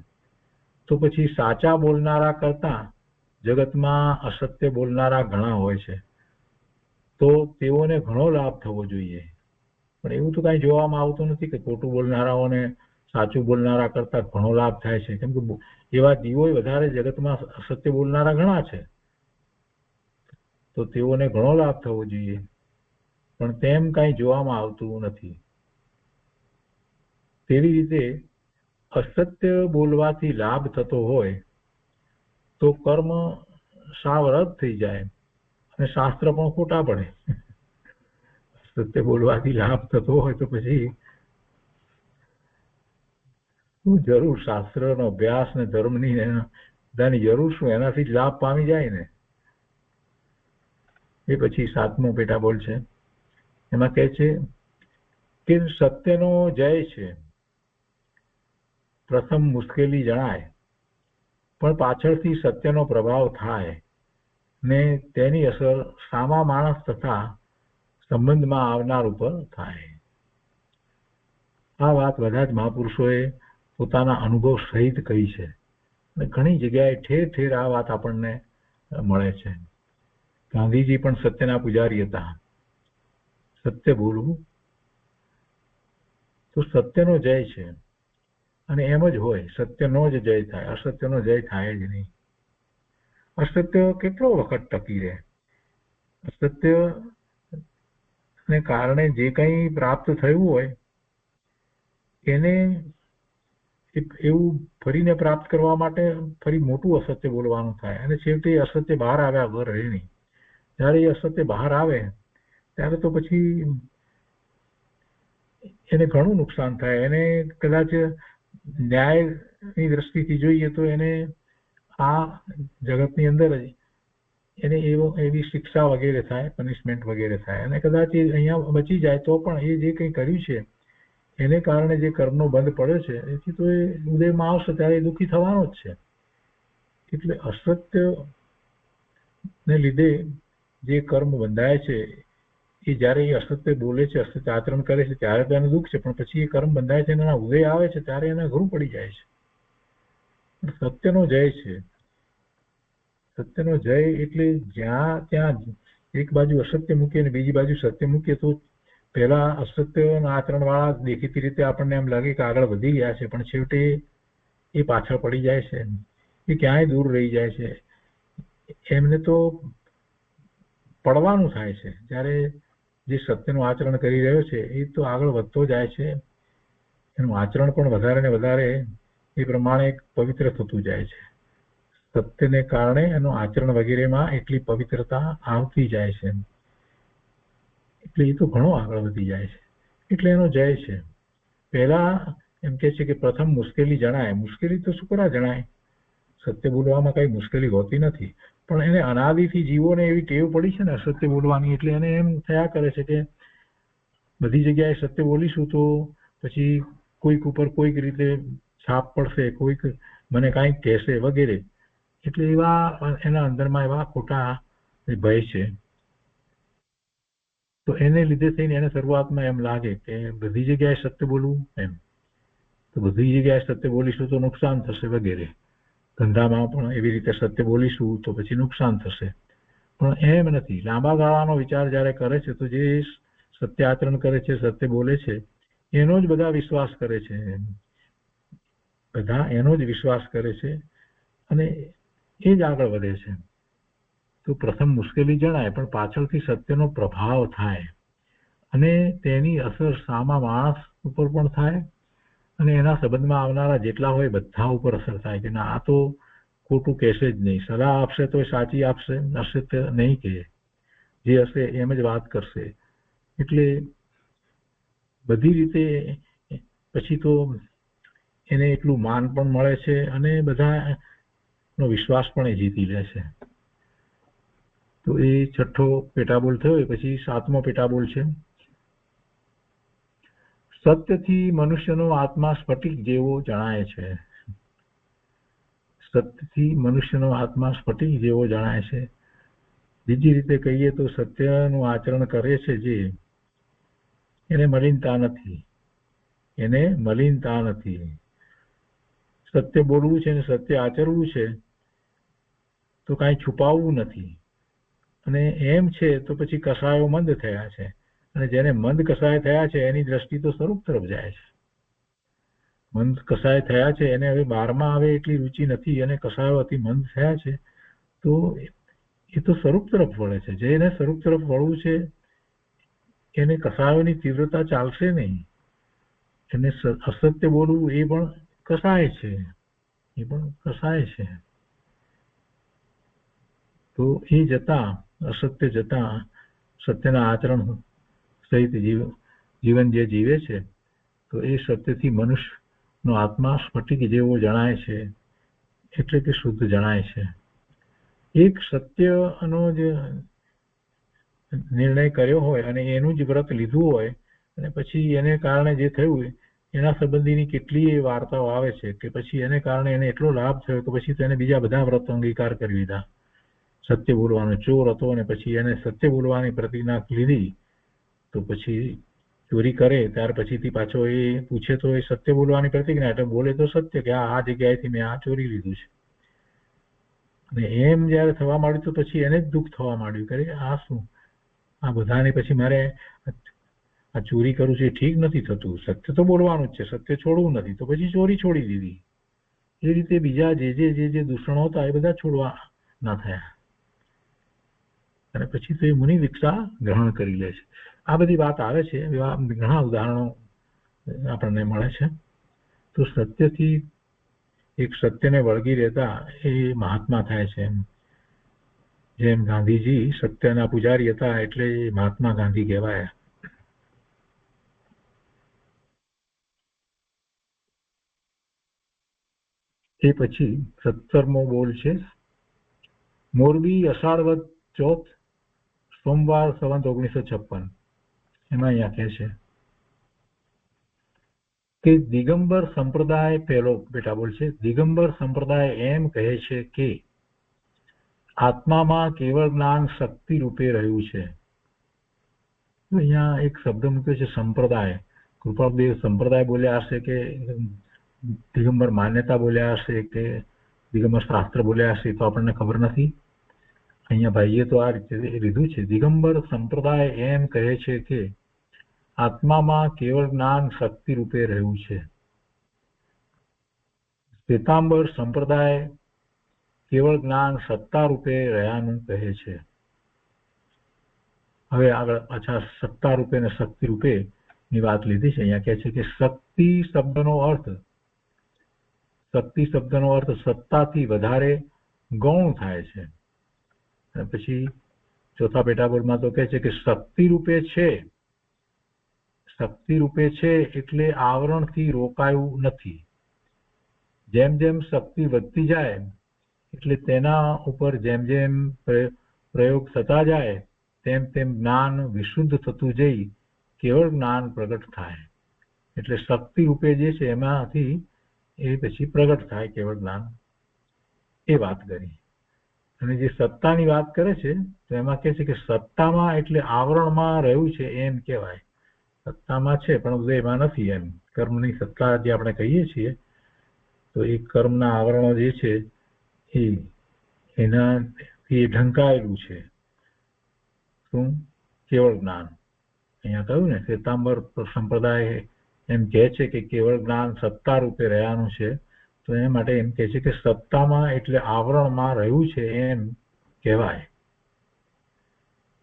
તો પછી સાચા બોલનારા કરતા જગતમાં અસત્ય બોલનારા ઘણા હોય છે, તો તેઓને ઘણો લાભ થવો જોઈએ. પણ એવું તો કાંઈ જોવામાં આવતું નથી કે ખોટું બોલનારાઓને સાચું બોલનારા કરતા ઘણો લાભ થાય છે. કેમ કે એવા જીવો વધારે જગતમાં અસત્ય બોલનારા ઘણા છે, તો તેઓને ઘણો લાભ થવો જોઈએ, પણ તેમ કાંઈ જોવામાં આવતું નથી. તેવી રીતે અસત્ય બોલવાથી લાભ થતો હોય તો કર્મ સાવ રદ થઈ જાય અને શાસ્ત્ર પણ ખોટા પડે. સત્ય બોલવાથી લાભ થતો હોય તો પછી શું જરૂર? શાસ્ત્રનો અભ્યાસ ને ધર્મની બધાની જરૂર શું? એનાથી જ લાભ પામી જાય ને. એ પછી 7મો પેટાબોલ છે. એમાં કહે છે કે સત્યનો જય છે. પ્રથમ મુશ્કેલી જણાય પણ પાછળથી સત્યનો પ્રભાવ થાય ને તેની અસર સામા માણસ તથા સંબંધમાં આવનાર ઉપર થાય. આ વાત બધા જ મહાપુરુષોએ પોતાના અનુભવ સહિત કહી છે અને ઘણી જગ્યાએ ઠેર ઠેર આ વાત આપણને મળે છે. ગાંધીજી પણ સત્યના પૂજારી હતા. સત્ય બોલવું તો સત્યનો જય છે અને એમ જ હોય, સત્યનો જ જય થાય, અસત્યનો જય થાય જ નહીં. અસત્ય કેટલો વખત ટકી રહે? અસત્ય ને કારણે જે કંઈ પ્રાપ્ત થયું હોય એને એવું ફરીને પ્રાપ્ત કરવા માટે ફરી મોટું અસત્ય બોલવાનું થાય અને છેવટે અસત્ય બહાર આવ્યા વગર રહે નહીં. જ્યારે એ અસત્ય બહાર આવે ત્યારે તો પછી એને ઘણું નુકસાન થાય. એને કદાચ ન્યાયની દ્રષ્ટિથી જોઈએ તો એને આ જગતની અંદર જ એને એવી શિક્ષા વગેરે થાય, પનિશમેન્ટ વગેરે થાય અને કદાચ એ અહીંયા બચી જાય તો પણ એ જે કંઈ કર્યું છે એને કારણે જે કર્મનો બંધ પડ્યો છે એથી તો એ ઉદયમાં આવશે ત્યારે એ દુઃખી થવાનો જ છે. એટલે અસત્ય ને લીધે જે કર્મ બંધાય છે એ જ્યારે એ અસત્ય બોલે છે, અસત્ય આચરણ કરે છે ત્યારે તો એને દુઃખ છે, પણ પછી એ કર્મ બંધાય છે એના ઉદય આવે છે ત્યારે એને અઘરું પડી જાય છે. સત્યનો જય છે. સત્યનો જય એટલે જ્યાં ત્યાં એક બાજુ અસત્ય મૂકીએ અને બીજી બાજુ સત્ય મૂકીએ તો પહેલા અસત્યના આચરણ વાળા દેખીતી રીતે આપણને એમ લાગે કે આગળ વધી ગયા છે, પણ છેવટે એ પાછળ પડી જાય છે, એ ક્યાંય દૂર રહી જાય છે. એમને તો પડવાનું થાય છે. જ્યારે જે સત્યનું આચરણ કરી રહ્યો છે એ તો આગળ વધતો જાય છે, એનું આચરણ પણ વધારે ને વધારે એ પ્રમાણે પવિત્ર થતું જાય છે. સત્યને કારણે એનું આચરણ વગેરેમાં એટલી પવિત્રતા આવતી જાય છે, એટલે એ તો ઘણો આગળ વધી જાય છે. એટલે એનો જય છે. પહેલા એમ કે છે કે પ્રથમ મુશ્કેલી જણાય. મુશ્કેલી તો શું કરવા જણાય? સત્ય બોલવામાં કઈ મુશ્કેલી હોતી નથી, પણ એને અનાદિથી જીવોને એવી ટેવ પડી છે ને અસત્ય બોલવાની, એટલે એને એમ થયા કરે છે કે બધી જગ્યાએ સત્ય બોલીશું તો પછી કોઈક ઉપર કોઈક રીતે છાપ પડશે, કોઈક મને કાંઈક કહેશે વગેરે. એટલે એવા એના અંદરમાં એવા ખોટા ભય છે. તો એને લીધે થઈને એને શરૂઆતમાં એમ લાગે કે બધી જગ્યાએ સત્ય બોલવું એમ, તો બધી જગ્યાએ સત્ય બોલીશું તો નુકસાન થશે વગેરે. ધંધામાં પણ એવી રીતે સત્ય બોલીશું તો પછી નુકસાન થશે, પણ એમ નથી. લાંબા ગાળાનો વિચાર જ્યારે કરે છે તો જે સત્ય આચરણ કરે છે, સત્ય બોલે છે, એનો જ બધા વિશ્વાસ કરે છે, બધા એનો જ વિશ્વાસ કરે છે અને એ જ આગળ વધે છે. તો પ્રથમ મુશ્કેલી જણાય પણ પાછળથી સત્યનો પ્રભાવ થાય અને તેની અસર સામા માણસ ઉપર પણ થાય અને એના સંબંધમાં આવનારા જેટલા હોય બધા ઉપર અસર થાય કે ના આ તો ખોટું કહેશે જ નહીં, સલાહ આપશે તો સાચી આપશે, અસત્ય નહીં કહે, જે હશે એમ જ વાત કરશે. એટલે બધી રીતે પછી તો એને એટલું માન પણ મળે છે અને બધાનો વિશ્વાસ પણ એ જીતી લે છે. તો એ છઠ્ઠો પેટાબોલ થયો. પછી 7મો પેટાબોલ છે. સત્યથી મનુષ્યનો આત્મા સ્ફટિક જેવો જણાય છે. સત્યથી મનુષ્યનો આત્મા સ્ફટિક જેવો જણાય છે. બીજી રીતે કહીએ તો સત્યનું આચરણ કરે છે જે, એને મલિનતા નથી, એને મલિનતા નથી. સત્ય બોલવું છે ને સત્ય આચરવું છે તો કાંઈ છુપાવવું નથી, અને એમ છે તો પછી કસાયો મંદ થયા છે, અને જેને મંદ કસાય થયા છે એની દ્રષ્ટિ તો સ્વરૂપ તરફ જાય છે. મંદ કસાય થયા છે એને હવે બહારમાં આવે એટલી રુચિ નથી અને કસાયો અતિ મંદ થયા છે તો એ તો સ્વરૂપ તરફ વળે છે. જેને સ્વરૂપ તરફ વળવું છે એને કસાયોની તીવ્રતા ચાલશે નહીં. એને અસત્ય બોલવું એ પણ કસાય છે, એ પણ કસાય છે. તો એ જતા અસત્ય જતા સત્યના આચરણ સહિત જીવન જે જીવે છે તો એ સત્યથી મનુષ્યનો આત્મા સ્ફટિક જેવો જણાય છે, એટલે કે શુદ્ધ જણાય છે. એક સત્યનો જ નિર્ણય કર્યો હોય અને એનું જ વ્રત લીધું હોય અને પછી એને કારણે જે થયું એના સંબંધીની કેટલીય વાર્તાઓ આવે છે કે પછી એને કારણે એને એટલો લાભ થયો તો પછી તેને બીજા બધા વ્રતો અંગીકાર કરી લીધા. સત્ય બોલવાનો ચોર હતો અને પછી એને સત્ય બોલવાની પ્રતિજ્ઞા લીધી, તો પછી ચોરી કરે ત્યાર પછીથી પાછો એ પૂછે તો એ સત્ય બોલવાની પ્રતિજ્ઞા, એટલે બોલે તો સત્ય કે આ જગ્યાએથી મેં આ ચોરી લીધું છે. અને એમ જયારે થવા માંડ્યું તો પછી એને જ દુઃખ થવા માંડ્યું કે આ શું, આ બધાને પછી મારે આ ચોરી કરું છું એ ઠીક નથી થતું, સત્ય તો બોલવાનું જ છે, સત્ય છોડવું નથી, તો પછી ચોરી છોડી દીધી. એ રીતે બીજા જે દૂષણો હતા એ બધા છોડવા ના થયા અને પછી તો એ મુનિ દીક્ષા ગ્રહણ કરી લે છે. આ બધી વાત આવે છે, એવા ઘણા ઉદાહરણો આપણને મળે છે. તો સત્યથી એક સત્યને વળગી રહેતા એ મહાત્મા થાય છે. જેમ ગાંધીજી સત્યના પૂજારી હતા એટલે મહાત્મા ગાંધી કહેવાયા. એ પછી 17મો બોલ છે. મોરબી અષાઢવદ ચોથ સોમવાર સંવત 1956. એમાં અહીંયા કહે છે કે દિગંબર સંપ્રદાય, પહેલો બેટા બોલ છે, દિગંબર સંપ્રદાય એમ કહે છે કે આત્મામાં કેવળ જ્ઞાન શક્તિ રૂપે રહ્યું છે. અહીંયા એક શબ્દ મૂક્યો છે સંપ્રદાય. કૃપાળદેવ સંપ્રદાય બોલ્યા હશે કે દિગંબર માન્યતા બોલ્યા હશે કે દિગંબર શાસ્ત્ર બોલ્યા હશે તો આપણને ખબર નથી. અહીંયા ભાઈએ તો આ રીતે લીધું છે. દિગંબર સંપ્રદાય એમ કહે છે કે આત્મામાં કેવળ જ્ઞાન શક્તિ રૂપે રહ્યું છે. શ્વેતાંબર સંપ્રદાય કેવળ જ્ઞાન સત્તા રૂપે રહ્યાનું કહે છે. હવે આગળ પાછા સત્તા રૂપે અને શક્તિ રૂપે ની વાત લીધી છે. અહીંયા કહે છે કે શક્તિ શબ્દનો અર્થ સત્તાથી વધારે ગૌણ થાય છે. અને પછી ચોથા પેટાગોરમાં તો કહે છે કે શક્તિ રૂપે છે એટલે આવરણથી રોકાયું નથી. જેમ જેમ શક્તિ વધતી જાય એટલે તેના ઉપર જેમ જેમ પ્રયોગ થતા જાય તેમ તેમ જ્ઞાન વિશુદ્ધ થતું જઈ કેવળ જ્ઞાન પ્રગટ થાય. એટલે શક્તિ રૂપે જે છે એમાંથી એ પછી પ્રગટ થાય કેવળ જ્ઞાન, એ વાત કરી. અને જે સત્તાની વાત કરે છે તો એમાં કહે છે કે સત્તામાં એટલે આવરણમાં રહ્યું છે એમ કહેવાય. સત્તામાં છે પણ ઉદયમાં નથી એમ. કર્મની સત્તા જે આપણે કહીએ છીએ તો એ કર્મના આવરણો જે છે એનાથી ઢંકાયેલું છે. શું? કેવળ જ્ઞાન. અહીંયા કહ્યું ને શ્વેતાંબર સંપ્રદાય એમ કહે છે કે કેવળ જ્ઞાન સત્તા રૂપે રહ્યાનું છે, તો એ માટે એમ કહે છે કે સત્તામાં એટલે આવરણમાં રહ્યું છે એમ કહેવાય.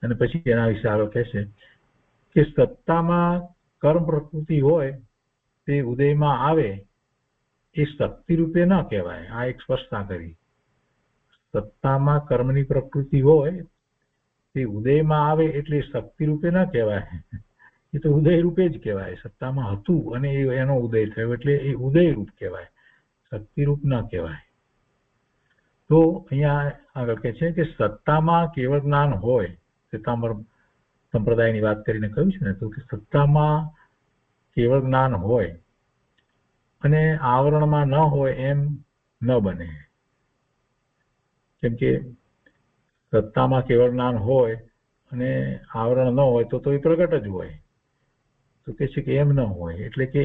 અને પછી એના વિશે આગળ કહે છે કે સત્તામાં કર્મ પ્રકૃતિ હોય તે ઉદયમાં આવે એ શક્તિ રૂપે ન કહેવાય. આ એક સ્પષ્ટતા કરી. સત્તામાં કર્મની પ્રકૃતિ હોય તે ઉદયમાં આવે એટલે શક્તિ રૂપે ન કહેવાય, એ તો ઉદય રૂપે જ કહેવાય. સત્તામાં હતું અને એનો ઉદય થયો એટલે એ ઉદય રૂપ કહેવાય, શક્તિ રૂપ ન કહેવાય. તો અહીંયા આગળ કહે છે કે સત્તામાં કેવળ જ્ઞાન હોય, શ્વેતાંબર સંપ્રદાયની વાત કરીને કહ્યું છે ને, તો કે સત્તામાં કેવળ જ્ઞાન હોય અને આવરણમાં ન હોય એમ ન બને. કેમ કે સત્તામાં કેવળ જ્ઞાન હોય અને આવરણ ન હોય તો એ પ્રગટ જ હોય. તો કે છે કે એમ ન હોય, એટલે કે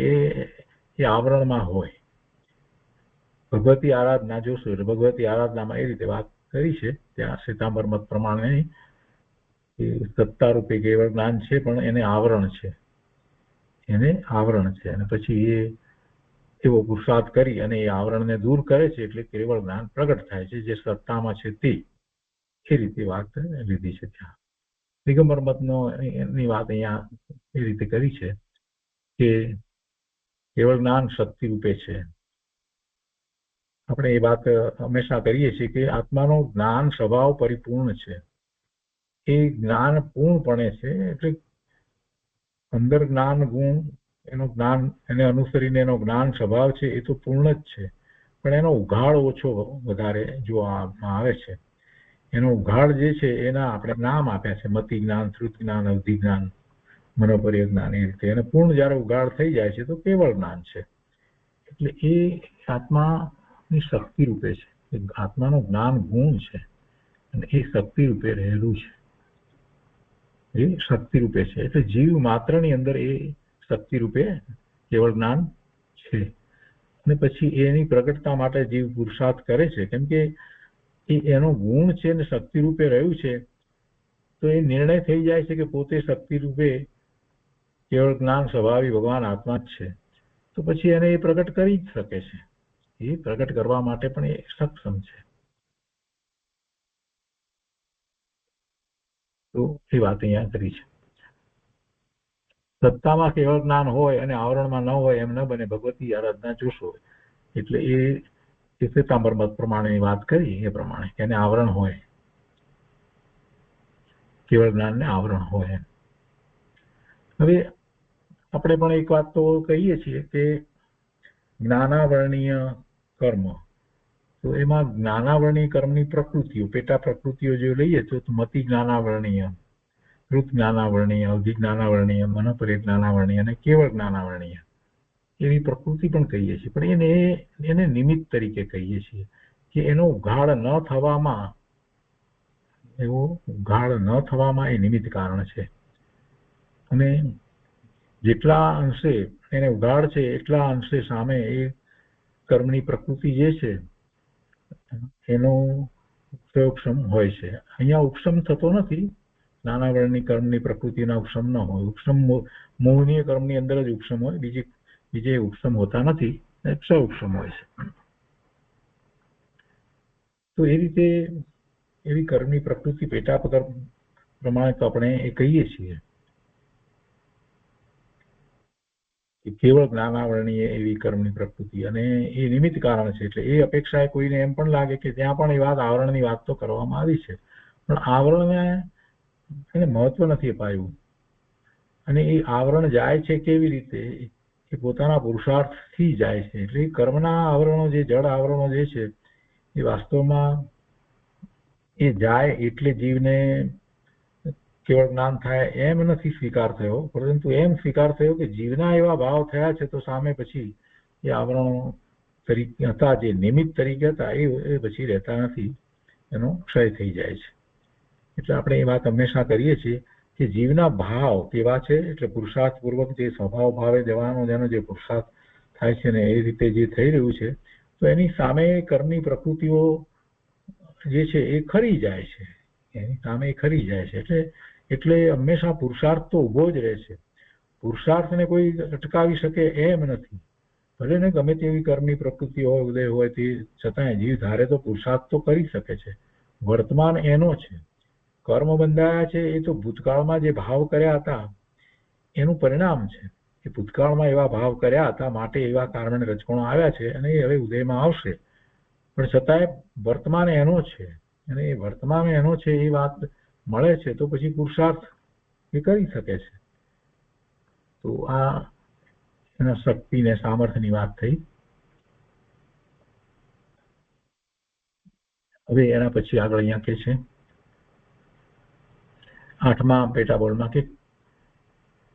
એ આવરણમાં હોય. ભગવતી આરાધના જોશું એટલે ભગવતી આરાધનામાં એ રીતે વાત કરી છે ત્યાં શ્વેતાંબર મત પ્રમાણે સત્તા રૂપે કેવળ જ્ઞાન છે પણ એને આવરણ છે, અને પછી એ એવો પુરુષાર્થ કરી અને એ આવરણને દૂર કરે છે એટલે કેવળ જ્ઞાન પ્રગટ થાય છે જે સત્તામાં છે તે. એ રીતે વાત લીધી છે ત્યાં. દિગંબર મતની વાત અહીંયા એ રીતે કરી છે કે કેવળ જ્ઞાન શક્તિ રૂપે છે. આપણે એ વાત હંમેશા કરીએ છીએ કે આત્માનો જ્ઞાન સ્વભાવ પરિપૂર્ણ છે. એ જ્ઞાન પૂર્ણપણે છે એટલે અંદર જ્ઞાન ગુણ એનો જ્ઞાન એને અનુસરીને એનો જ્ઞાન સ્વભાવ છે એ તો પૂર્ણ જ છે, પણ એનો ઉઘાડ ઓછો વધારે જોવામાં આવે છે. એનો ઉઘાડ જે છે એના આપણે નામ આપ્યા છે, મતિ જ્ઞાન, શ્રુતિ જ્ઞાન, અવધિ જ્ઞાન, મનોપર્ય જ્ઞાન. એ રીતે એને પૂર્ણ જયારે ઉઘાડ થઈ જાય છે તો કેવળ જ્ઞાન છે. એટલે એ આત્માની શક્તિ રૂપે છે, આત્માનું જ્ઞાન ગુણ છે અને એ શક્તિ રૂપે રહેલું છે, એ શક્તિ રૂપે છે. એટલે જીવ માત્રની અંદર એ શક્તિ રૂપે કેવળ જ્ઞાન છે. અને પછી એની પ્રગટતા માટે જીવ પુરુષાર્થ કરે છે, કેમ કે એ એનો ગુણ છે ને શક્તિ રૂપે રહ્યું છે, તો એ નિર્ણય થઈ જાય છે કે પોતે શક્તિ રૂપે કેવળ જ્ઞાન સ્વભાવી ભગવાન આત્મા જ છે. તો પછી એને એ પ્રગટ કરી જ શકે છે, એ પ્રગટ કરવા માટે પણ એ સક્ષમ છે. તો એ વાત અહીંયા કરી છે. સત્તામાં કેવળ જ્ઞાન હોય અને આવરણમાં ન હોય એમ ન બને. ભગવતી આરાધના જોશો એટલે એ શ્વેતાંબર મત પ્રમાણેની વાત કરી એ પ્રમાણે એને આવરણ હોય, કેવળ જ્ઞાનને આવરણ હોય. હવે આપણે પણ એક વાત તો કહીએ છીએ કે જ્ઞાનાવરણીય કર્મ, તો એમાં જ્ઞાનાવરણીય કર્મની પ્રકૃતિઓ, પેટા પ્રકૃતિઓ જે લઈએ તો મતિ જ્ઞાનાવરણીય, શ્રુત જ્ઞાનાવરણીય, અવધિ જ્ઞાનાવરણીય, મનોપર્ય જ્ઞાનાવરણીય અને કેવળ જ્ઞાનાવરણીય એવી પ્રકૃતિ પણ કહીએ છીએ. પણ એને નિમિત્ત તરીકે કહીએ છીએ કે એનો ઉઘાડ ન થવામાં એ નિમિત્ત કારણ છે. અને જેટલા અંશે એને ઉઘાડ છે એટલા અંશે સામે એ કર્મની પ્રકૃતિ જે છે એનો ઉપક્ષમ હોય છે. અહીંયા ઉપક્ષમ થતો નથી, નાના વર્ણની કર્મની પ્રકૃતિના ઉપક્ષમ ન હોય. ઉપક્ષમ મોહનીય કર્મની અંદર જ ઉપક્ષમ હોય, બીજે ઉપક્ષમ હોતા નથી, સઉપક્ષમ હોય છે. તો એ રીતે એવી કર્મની પ્રકૃતિ પેટા પ્રમાણે તો આપણે એ કહીએ છીએ કે કેવળ જ્ઞાનાવરણીય એવી કર્મની પ્રકૃતિ, અને એ નિમિત્ત કારણ છે. એટલે એ અપેક્ષાએ કોઈને એમ પણ લાગે કે ત્યાં પણ એ વાત આવરણની વાત તો કરવામાં આવી છે, પણ આવરણને એને મહત્વ નથી અપાયું. અને એ આવરણ જાય છે કેવી રીતે? એ પોતાના પુરુષાર્થથી જાય છે. એટલે કર્મના આવરણો, જે જળ આવરણો જે છે એ વાસ્તવમાં એ જાય એટલે જીવને કેવળ જ્ઞાન થાય એમ નથી સ્વીકાર થયો, પરંતુ એમ સ્વીકાર થયો કે જીવના એવા ભાવ થયા છે તો સામે પછી એ આવરણો તરીકે હતા, જે નિમિત્ત તરીકે હતા, એ પછી રહેતા નથી, એનો ક્ષય થઈ જાય છે. એટલે આપણે એ વાત હંમેશા કરીએ છીએ કે જીવના ભાવ કેવા છે, એટલે પુરુષાર્થ પૂર્વક જે સ્વભાવ ભાવે જવાનો જેનો જે પુરુષાર્થ થાય છે ને એ રીતે જે થઈ રહ્યું છે, તો એની સામે કર્મની પ્રકૃતિઓ જે છે એ ખરી જાય છે, એની સામે ખરી જાય છે. એટલે હંમેશા પુરુષાર્થ તો ઉભો જ રહે છે. પુરુષાર્થને કોઈ અટકાવી શકે એમ નથી. ભલે ને ગમે તેવી કર્મની પ્રકૃતિ હોય, ઉદય હોય, તે છતાંય જીવ ધારે તો પુરુષાર્થ તો કરી શકે છે. વર્તમાન એનો છે. કર્મ બંધાયા છે એ તો ભૂતકાળમાં જે ભાવ કર્યા હતા એનું પરિણામ છે. કે ભૂતકાળમાં એવા ભાવ કર્યા હતા માટે એવા કારણે રજકણો આવ્યા છે અને એ હવે ઉદયમાં આવશે, પણ છતાંય વર્તમાન એનો છે. અને એ વર્તમાન એનો છે એ વાત મળે છે તો પછી પુરુષાર્થ એ કરી શકે છે. તો આ એના શક્તિ ને સામર્થ્યની વાત થઈ. હવે એના પછી આગળ અહીંયા કે છે 8મા પેટાબોલમાં કે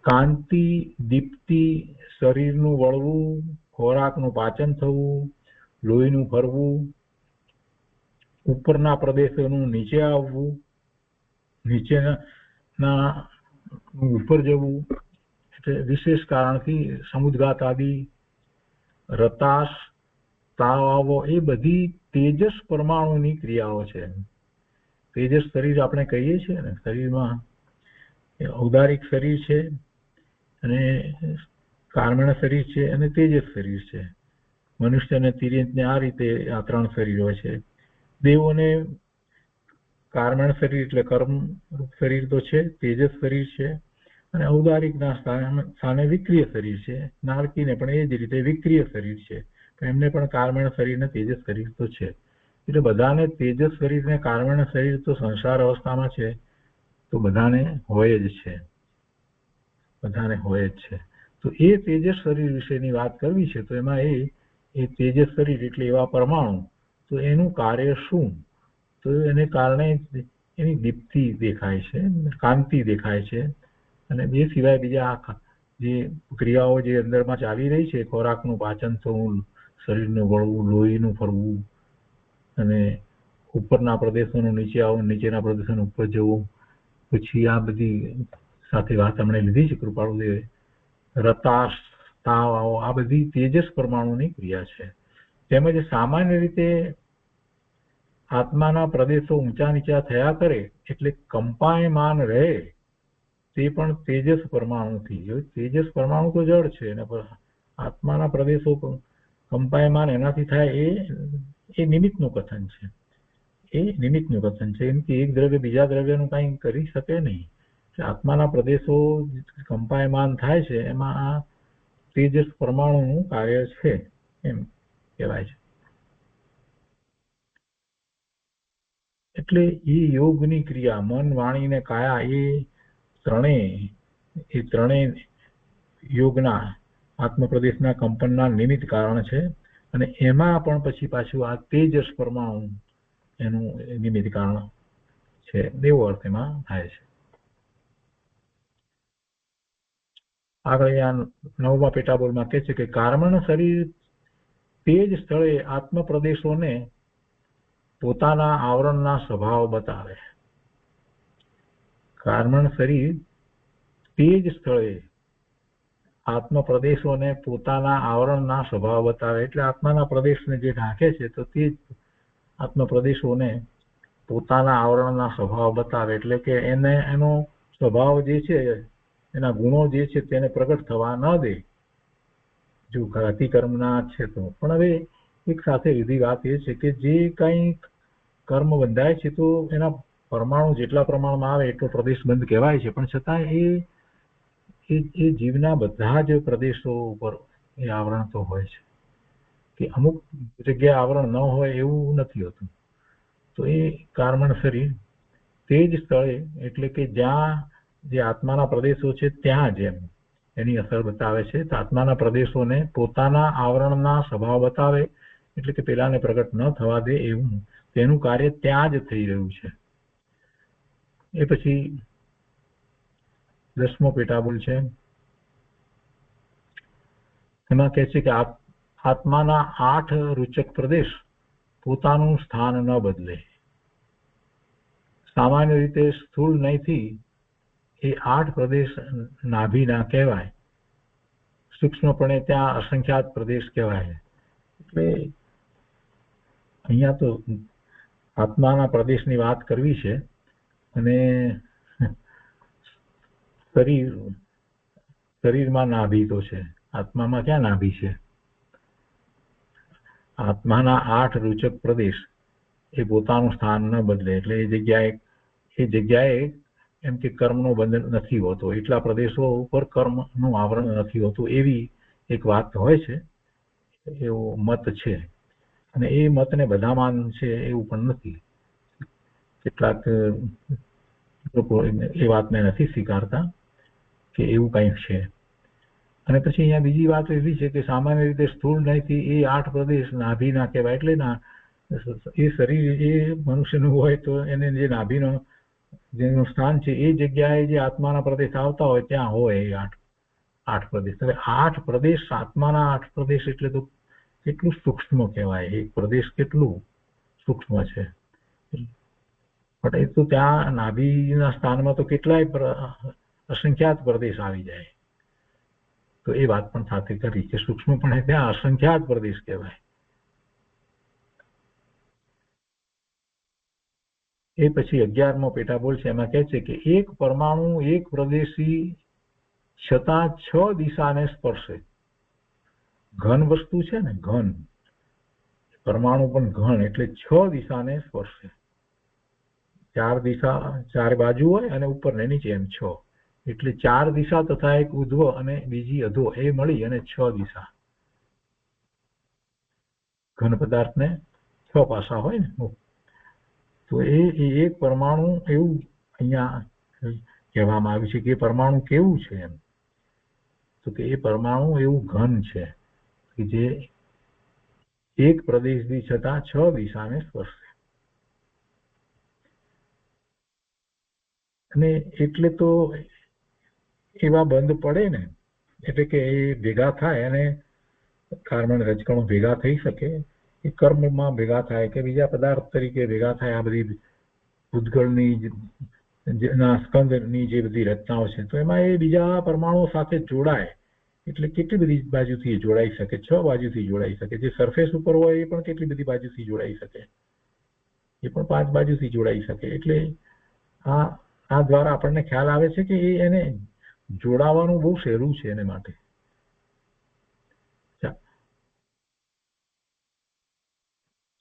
કાંતિ, દીપ્તિ, શરીરનું વળવું, ખોરાકનું પાચન થવું, લોહીનું ફરવું, ઉપરના પ્રદેશોનું નીચે આવવું, નીચેના ઉપર જવું, એટલે વિશેષ કારણથી સમુદ્ઘાત આદિ, રતાશ, તાવ આવવો, એ બધી તેજસ પરમાણુની ક્રિયાઓ છે. તેજસ શરીર આપણે કહીએ છીએ ને, શરીરમાં ઔદારિક શરીર છે અને કાર્મણ શરીર છે અને તેજસ શરીર છે. મનુષ્ય અને તિર્યંતને આ રીતે આ 3 શરીર હોય છે. દેવોને કાર્મણ શરીર એટલે કર્મ શરીર તો છે, તેજસ શરીર છે, અને ઔદારિકના સ્થાને વિક્રિય શરીર છે. નારકીને પણ એ જ રીતે વિક્રિય શરીર છે, એમને પણ કાર્મણ શરીર ને તેજસ શરીર તો છે. એટલે બધાને તેજસ શરીર ને કાર્મણ શરીર તો સંસાર અવસ્થામાં છે, તો બધાને હોય જ છે. બધાને હોય જ છે. તો એ તેજસ શરીર વિશેની વાત કરવી છે. તો એમાં એ તેજસ શરીર એટલે એવા પરમાણુ, તો એનું કાર્ય શું? તો એને કારણે એની દીપ્તિ દેખાય છે, કાંતિ દેખાય છે, અને એ સિવાય બીજા જે ક્રિયાઓ જે અંદરમાં ચાલી રહી છે, ખોરાકનું પાચન થવું, શરીરનું વળવું, લોહીનું ફરવું, અને ઉપરના પ્રદેશોનું નીચે આવવું, નીચેના પ્રદેશોનું ઉપર જવું, પછી આ બધી સાથે વાત આપણે લીધી છે કૃપાળુદેવે, રતાશ, તાવ આવો, આ બધી તેજસ પરમાણુની ક્રિયા છે. તેમજ સામાન્ય રીતે આત્માના પ્રદેશો ઊંચા નીચા થયા કરે એટલે કંપાયમાન રહે, તે પણ તેજસ પરમાણુથી. તેજસ પરમાણુ તો જળ છે, અને આત્માના પ્રદેશો કંપાયમાન એનાથી થાય એ નિમિત્તનું કથન છે. એ નિમિત્તનું કથન છે. એમ કે એક દ્રવ્ય બીજા દ્રવ્યનું કંઈ કરી શકે નહીં. આત્માના પ્રદેશો કંપાયમાન થાય છે, એમાં આ તેજસ પરમાણુનું કાર્ય છે એમ કહેવાય છે. એટલે એ યોગની ક્રિયા, મન, વાણી ને કાયા, એ ત્રણેય યોગના આત્મપ્રદેશના કંપનના નિમિત્ત કારણ છે. અને એમાં પણ પછી પાછું આ તેજસ પરમાણુ એનું નિમિત્ત કારણ છે, એવો અર્થ એમાં થાય છે. આગળ અહીંયા 9મા પેટાબોલમાં કહે છે કે કર્મણ શરીર તે જ સ્થળે આત્મપ્રદેશોને પોતાના આવરણના સ્વભાવ બતાવે. કર્મણ શરીર તે જ સ્થળે આત્મપ્રદેશોને પોતાના આવરણના સ્વભાવ બતાવે. એટલે આત્માના પ્રદેશને જે ઢાંકે છે, તો તે આત્મપ્રદેશોને પોતાના આવરણના સ્વભાવ બતાવે. એટલે કે એનો સ્વભાવ જે છે, એના ગુણો જે છે તેને પ્રગટ થવા ન દે, જો અતિકર્મના છે તો. પણ હવે એક સાથે લીધી વાત એ છે કે જે કંઈ કર્મ બંધાય છે, તો એના પરમાણુ જેટલા પ્રમાણમાં આવે એટલો પ્રદેશ બંધ કહેવાય છે. પણ છતાં એ જીવના બધા જ પ્રદેશો ઉપર એ આવરણ તો હોય છે, કે અમુક જગ્યાએ આવરણ ન હોય એવું નથી હોતું. તો એ કર્મણ શરીર તે જ સ્થળે, એટલે કે જ્યાં જે આત્માના પ્રદેશો છે ત્યાં જ એની અસર બતાવે છે. તો આત્માના પ્રદેશોને પોતાના આવરણના સ્વભાવ બતાવે, એટલે કે પેલાને પ્રગટ ન થવા દે એવું, તેનું કાર્ય ત્યાં જ થઈ રહ્યું છે. એ પછી 10મો પેટાબોલ છે. એમાં કહે છે કે આત્માના 8 રૂચક પ્રદેશ પોતાનું સ્થાન ન બદલે. સામાન્ય રીતે સ્થૂળ નયથી એ 8 પ્રદેશ નાભીના કહેવાય, સૂક્ષ્મપણે ત્યાં અસંખ્યાત પ્રદેશ કહેવાય. એટલે અહીંયા તો આત્માના પ્રદેશની વાત કરવી છે, અને શરીરમાં નાભી તો છે, આત્મામાં ક્યાં નાભી છે? આત્માના 8 રૂચક પ્રદેશ એ પોતાનું સ્થાન ન બદલે. એટલે એ જગ્યાએ એમ કે કર્મનો બંધ નથી હોતો, એટલા પ્રદેશો ઉપર કર્મનું આવરણ નથી હોતું, એવી એક વાત હોય છે, એવો મત છે. અને એ મતને બધા માન છે એવું પણ નથી. કેટલાક લોકો એ વાતને નથી સ્વીકારતા કે એવું કંઈક છે. અને પછી અહીંયા બીજી વાત એવી છે કે સામાન્ય રીતે સ્થૂળ નયથી એ 8 પ્રદેશ નાભીના કહેવાય. એટલે એ શરીર એ મનુષ્યનું હોય તો એને જે નાભીનો જેનું સ્થાન છે એ જગ્યાએ જે આત્માના પ્રદેશ આવતા હોય ત્યાં હોય એ 8 પ્રદેશ. હવે 8 પ્રદેશ, આત્માના 8 પ્રદેશ એટલે તો કેટલું સૂક્ષ્મ કહેવાય. એક પ્રદેશ કેટલું સૂક્ષ્મ છે. પણ એ તો ત્યાં નાભીના સ્થાનમાં તો કેટલાય અસંખ્યાત પ્રદેશ આવી જાય. તો એ વાત પણ સાથે કરી કે સૂક્ષ્મ પણ ત્યાં અસંખ્યાત પ્રદેશ કહેવાય. એ પછી 11મો પેટાબોલ છે. એમાં કહે છે કે એક પરમાણુ એક પ્રદેશી છતાં 6 દિશાને સ્પર્શે. ઘન વસ્તુ છે ને, ઘન પરમાણુ પણ ઘન, એટલે 6 દિશાને સ્પર્શે. 4 દિશા, 4 બાજુ હોય અને ઉપર ને નીચે એમ 6, એટલે 4 દિશા તથા એક ઉધ્વ અને બીજી અધો, એ મળી અને 6 દિશા. ઘન પદાર્થને 6 પાસા હોય ને, તો એ એક પરમાણુ એવું અહીંયા કહેવામાં આવ્યું છે કે પરમાણુ કેવું છે એમ. તો કે એ પરમાણુ એવું ઘન છે કે જે એક પ્રદેશથી છતાં 6 દિશાને સ્પર્શે. અને એટલે તો એવા બંધ પડે ને, એટલે કે એ ભેગા થાય અને કાર્બન રજકણો ભેગા થઈ શકે, એ કર્મમાં ભેગા થાય કે બીજા પદાર્થ તરીકે ભેગા થાય. આ બધી ભૂતગળની સ્કંદની જે બધી રચનાઓ છે, તો એમાં એ બીજા પરમાણુઓ સાથે જોડાય. એટલે કેટલી બધી બાજુથી જોડાઈ શકે, 6 બાજુથી જોડાઈ શકે. જે સરફેસ ઉપર હોય એ પણ કેટલી બધી બાજુથી જોડાઈ શકે, એ પણ 5 બાજુથી જોડાઈ શકે. એટલે આ દ્વારા આપણને ખ્યાલ આવે છે કે એને જોડાવાનું બહુ સહેલું છે એને માટે.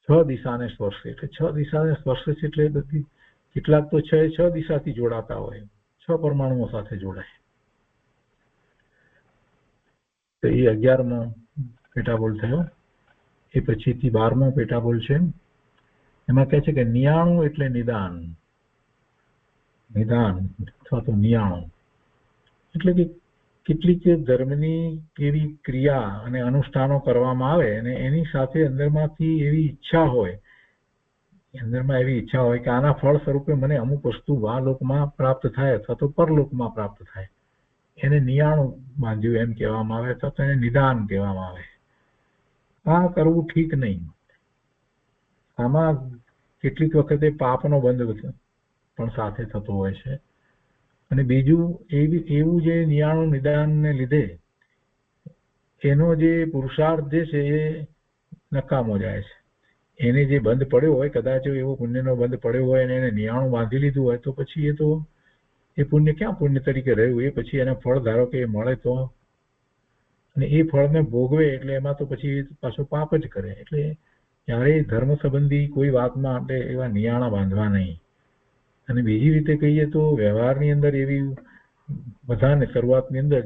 6 દિશાને સ્પર્શે, એટલે 6 દિશાને સ્પર્શે છે એટલે બધી કેટલાક તો 6 દિશાથી જોડાતા હોય, 6 પરમાણુઓ સાથે જોડાય. તો એ 11મો પેટાબોલ થયો. એ પછીથી 12મો પેટાબોલ છે. એમાં કહે છે કે નિયાણું એટલે નિદાન અથવા તો નિયાણું એટલે કે કેટલીક ધર્મની કેવી ક્રિયા અને અનુષ્ઠાનો કરવામાં આવે અને એની સાથે અંદરમાંથી એવી ઈચ્છા હોય, કે આના ફળ સ્વરૂપે મને અમુક વસ્તુ આ લોકમાં પ્રાપ્ત થાય અથવા તો પરલોકમાં પ્રાપ્ત થાય, એને નિયાણું બાંધ્યું એમ કહેવામાં આવે, અથવા તો એને નિદાન કહેવામાં આવે. આ કરવું ઠીક નહીં. આમાં કેટલીક વખતે પાપનો બંધ પણ સાથે થતો હોય છે. અને બીજું એવું જે નિયાણું નિદાનને લીધે એનો જે પુરુષાર્થ જે છે એ નકામો જાય છે. એને જે બંધ પડ્યો હોય, કદાચ એવો પુણ્યનો બંધ પડ્યો હોય અને એને નિયાણું બાંધી લીધું હોય, તો પછી એ પુણ્ય ક્યાં પુણ્ય તરીકે રહ્યું? એ પછી એને ફળ ધારો કે મળે તો, અને એ ફળને ભોગવે એટલે એમાં તો પછી પાછો પાપ જ કરે. એટલે ક્યારેય ધર્મ સંબંધી કોઈ વાતમાં આપણે એવા નિયાણા બાંધવા નહીં. અને બીજી રીતે કહીએ તો વ્યવહારની અંદર એવી બધાને શરૂઆતની અંદર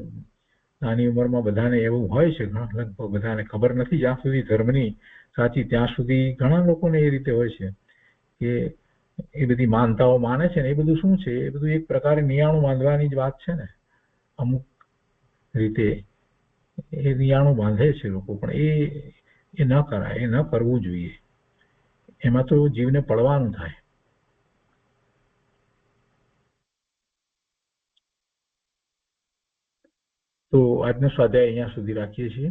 નાની ઉંમરમાં બધાને એવું હોય છે, લગભગ બધાને ખબર નથી જ્યાં સુધી ધર્મની સાચી, ત્યાં સુધી ઘણા લોકોને એ રીતે હોય છે કે એ બધી માનતાઓ માને છે ને, એ બધું શું છે? એ બધું એક પ્રકારે નિયાણું બાંધવાની જ વાત છે ને. અમુક રીતે એ નિયાણું બાંધે છે લોકો, પણ એ ન કરાય, એ ન કરવું જોઈએ. એમાં તો જીવને પડવાનું થાય. તો આજનો સ્વાધ્યાય અહીંયા સુધી રાખીએ છીએ.